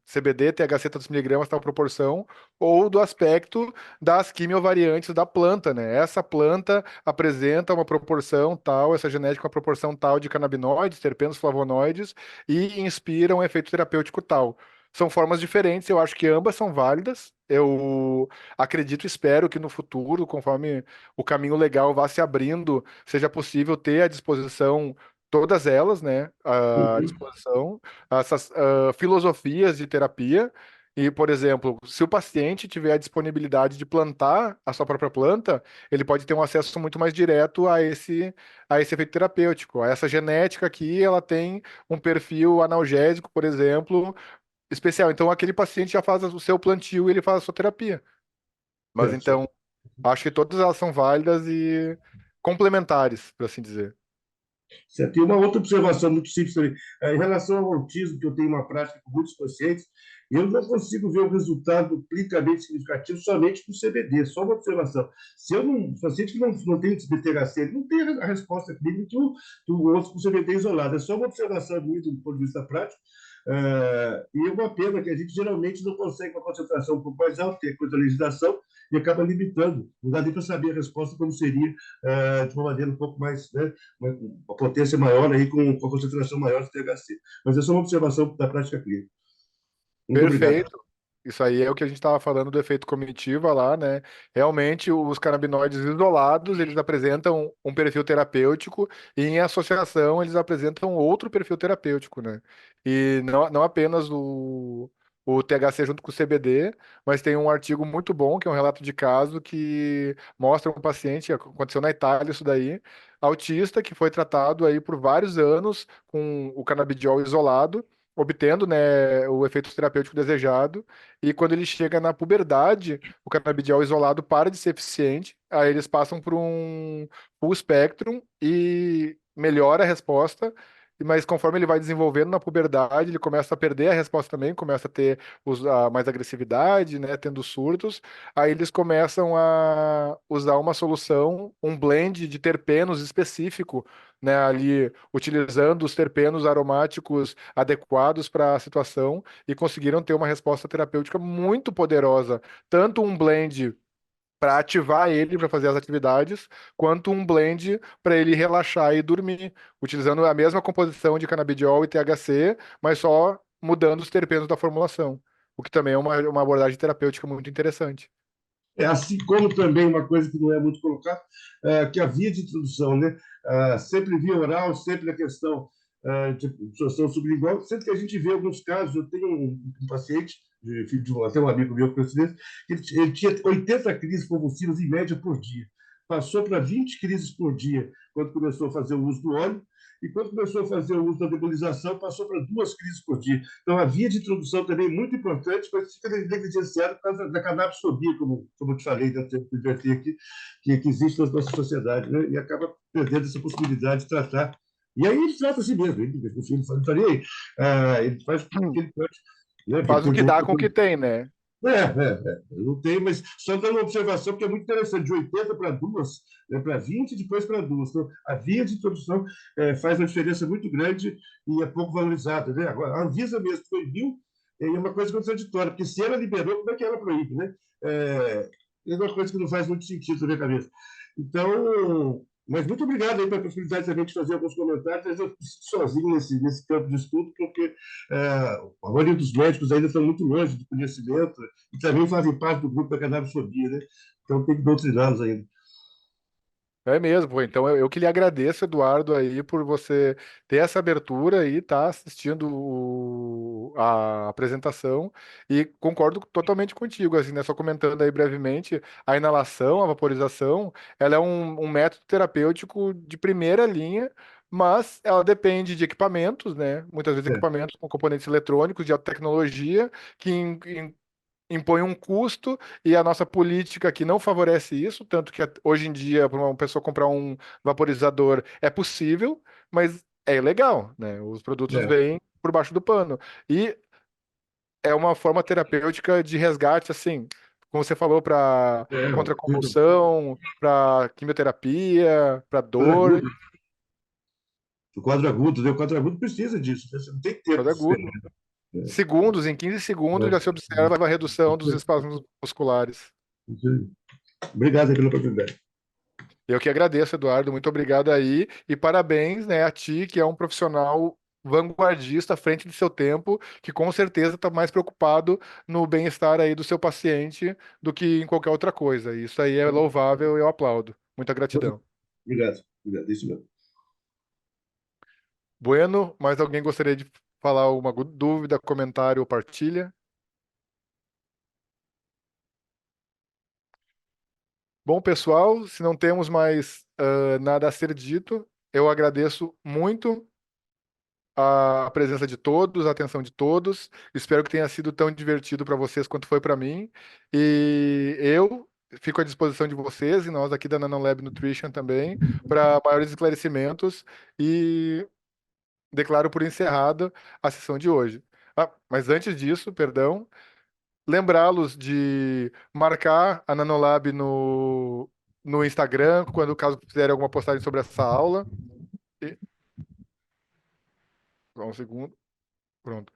CBD, THC, tantos miligramas, tal proporção, ou do aspecto das quimiovariantes da planta, né? Essa planta apresenta uma proporção tal, essa genética uma proporção tal de canabinoides, terpenos, flavonoides e inspira um efeito terapêutico tal. São formas diferentes, eu acho que ambas são válidas. Eu acredito e espero que no futuro, conforme o caminho legal vá se abrindo, seja possível ter à disposição todas elas, né, à Uhum. disposição, essas filosofias de terapia. E, por exemplo, se o paciente tiver a disponibilidade de plantar a sua própria planta, ele pode ter um acesso muito mais direto a esse efeito terapêutico. Essa genética aqui, ela tem um perfil analgésico, por exemplo, especial. Então, aquele paciente já faz o seu plantio e ele faz a sua terapia. Mas Certo, certo. então, acho que todas elas são válidas e complementares, por assim dizer. Certo. E uma outra observação muito simples também, em relação ao autismo, que eu tenho uma prática com muitos pacientes, eu não consigo ver o resultado clinicamente significativo somente com CBD, só uma observação. Se eu não, o paciente que não tem THC, ele não tem a resposta clínica que o outro com CBD isolado. É só uma observação minha do ponto de vista prático. E é uma pena que a gente geralmente não consegue uma concentração um pouco mais alta, tem coisa da legislação, e acaba limitando. Não dá nem para saber a resposta como seria de uma maneira um pouco mais, né, uma potência maior aí com a concentração maior de THC. Mas é só uma observação da prática clínica. Muito obrigado. Perfeito. Isso aí é o que a gente estava falando do efeito comitiva lá, né? Realmente, os canabinoides isolados, eles apresentam um perfil terapêutico e em associação eles apresentam outro perfil terapêutico, né? E não apenas o THC junto com o CBD, mas tem um artigo muito bom, que é um relato de caso que mostra um paciente, aconteceu na Itália isso daí, autista, que foi tratado aí por vários anos com o canabidiol isolado, obtendo, né, o efeito terapêutico desejado. E quando ele chega na puberdade, o canabidiol isolado para de ser eficiente. Aí eles passam por um full spectrum e melhora a resposta. Mas conforme ele vai desenvolvendo na puberdade, ele começa a perder a resposta também, começa a ter mais agressividade, né, tendo surtos. Aí eles começam a usar uma solução, um blend de terpenos específico, né, ali utilizando os terpenos aromáticos adequados para a situação e conseguiram ter uma resposta terapêutica muito poderosa, tanto um blend para ativar ele para fazer as atividades, quanto um blend para ele relaxar e dormir, utilizando a mesma composição de canabidiol e THC, mas só mudando os terpenos da formulação, o que também é uma abordagem terapêutica muito interessante. Assim como também uma coisa que não é muito colocada, que a via de introdução, né? Sempre via oral, sempre a questão de absorção sublingual, sendo que a gente vê alguns casos, eu tenho um paciente, filho até um amigo meu, coincidência, que ele tinha 80 crises convulsivas em média por dia. Passou para 20 crises por dia quando começou a fazer o uso do óleo, e quando começou a fazer o uso da nebulização, passou para 2 crises por dia. Então, a via de introdução também é muito importante, mas fica negligenciada por causa da cannabisfobia, como eu te falei, né, aqui, que existe na nossa sociedade, né, e acaba perdendo essa possibilidade de tratar. E aí ele trata a si mesmo, enfim, ele falei, ele faz o que ele pode, né, porque ele Faz o tem que dá com o que tem, né? não tem, mas só dando uma observação, porque é muito interessante, de 80 para 2, né, para 20 e depois para 2. Então, a via de introdução faz uma diferença muito grande e é pouco valorizada. Né? Agora, a Anvisa mesmo proibiu, é uma coisa contraditória, porque se ela liberou, como é que ela proíbe? Né? É uma coisa que não faz muito sentido na minha cabeça. Então, mas muito obrigado aí pela possibilidade também de fazer alguns comentários. Eu estou sozinho nesse campo de estudo, porque a maioria dos médicos ainda estão muito longe do conhecimento e também fazem parte do grupo da cannabisfobia, né? Então tem que doutriná-los ainda. É mesmo, pô. Então eu que lhe agradeço, Eduardo, aí por você ter essa abertura e estar assistindo a apresentação e concordo totalmente contigo, assim, né? Só comentando aí brevemente, a inalação, a vaporização, ela é um método terapêutico de primeira linha mas ela depende de equipamentos, né? Muitas vezes É, equipamentos com componentes eletrônicos de alta tecnologia que impõe um custo e a nossa política aqui não favorece isso, tanto que hoje em dia, para uma pessoa comprar um vaporizador é possível, mas é ilegal, né? Os produtos é, vêm por baixo do pano. E é uma forma terapêutica de resgate, assim, como você falou, para é, contra tudo, convulsão, para quimioterapia, para quadro dor, agudo, o quadro agudo, né? O quadro agudo precisa disso, né? Você não tem tempo todo de esperar. agudo. Segundos, em 15 segundos já se observa a redução dos espasmos musculares. Obrigado aí pela oportunidade. Eu que agradeço, Eduardo. Muito obrigado aí e parabéns, né, a ti, que é um profissional vanguardista à frente do seu tempo, que com certeza está mais preocupado no bem-estar aí do seu paciente do que em qualquer outra coisa. Isso aí é louvável e eu aplaudo. Muita gratidão. Obrigado, obrigado, é isso mesmo. Bueno, mais alguém gostaria de falar alguma dúvida, comentário ou partilha? Bom, pessoal, se não temos mais nada a ser dito, eu agradeço muito a presença de todos, a atenção de todos. Espero que tenha sido tão divertido para vocês quanto foi para mim. E eu fico à disposição de vocês e nós aqui da Nanolab Nutrition também para maiores esclarecimentos e declaro por encerrada a sessão de hoje. Ah, mas antes disso, perdão, lembrá-los de marcar a Nanolab no Instagram, quando caso fizerem alguma postagem sobre essa aula. E, só um segundo. Pronto.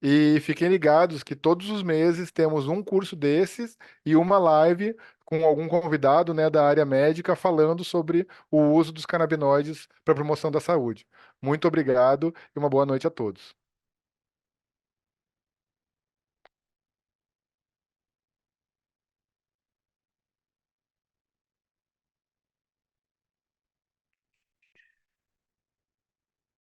E fiquem ligados que todos os meses temos um curso desses e uma live com algum convidado, né, da área médica falando sobre o uso dos canabinoides para promoção da saúde. Muito obrigado e uma boa noite a todos.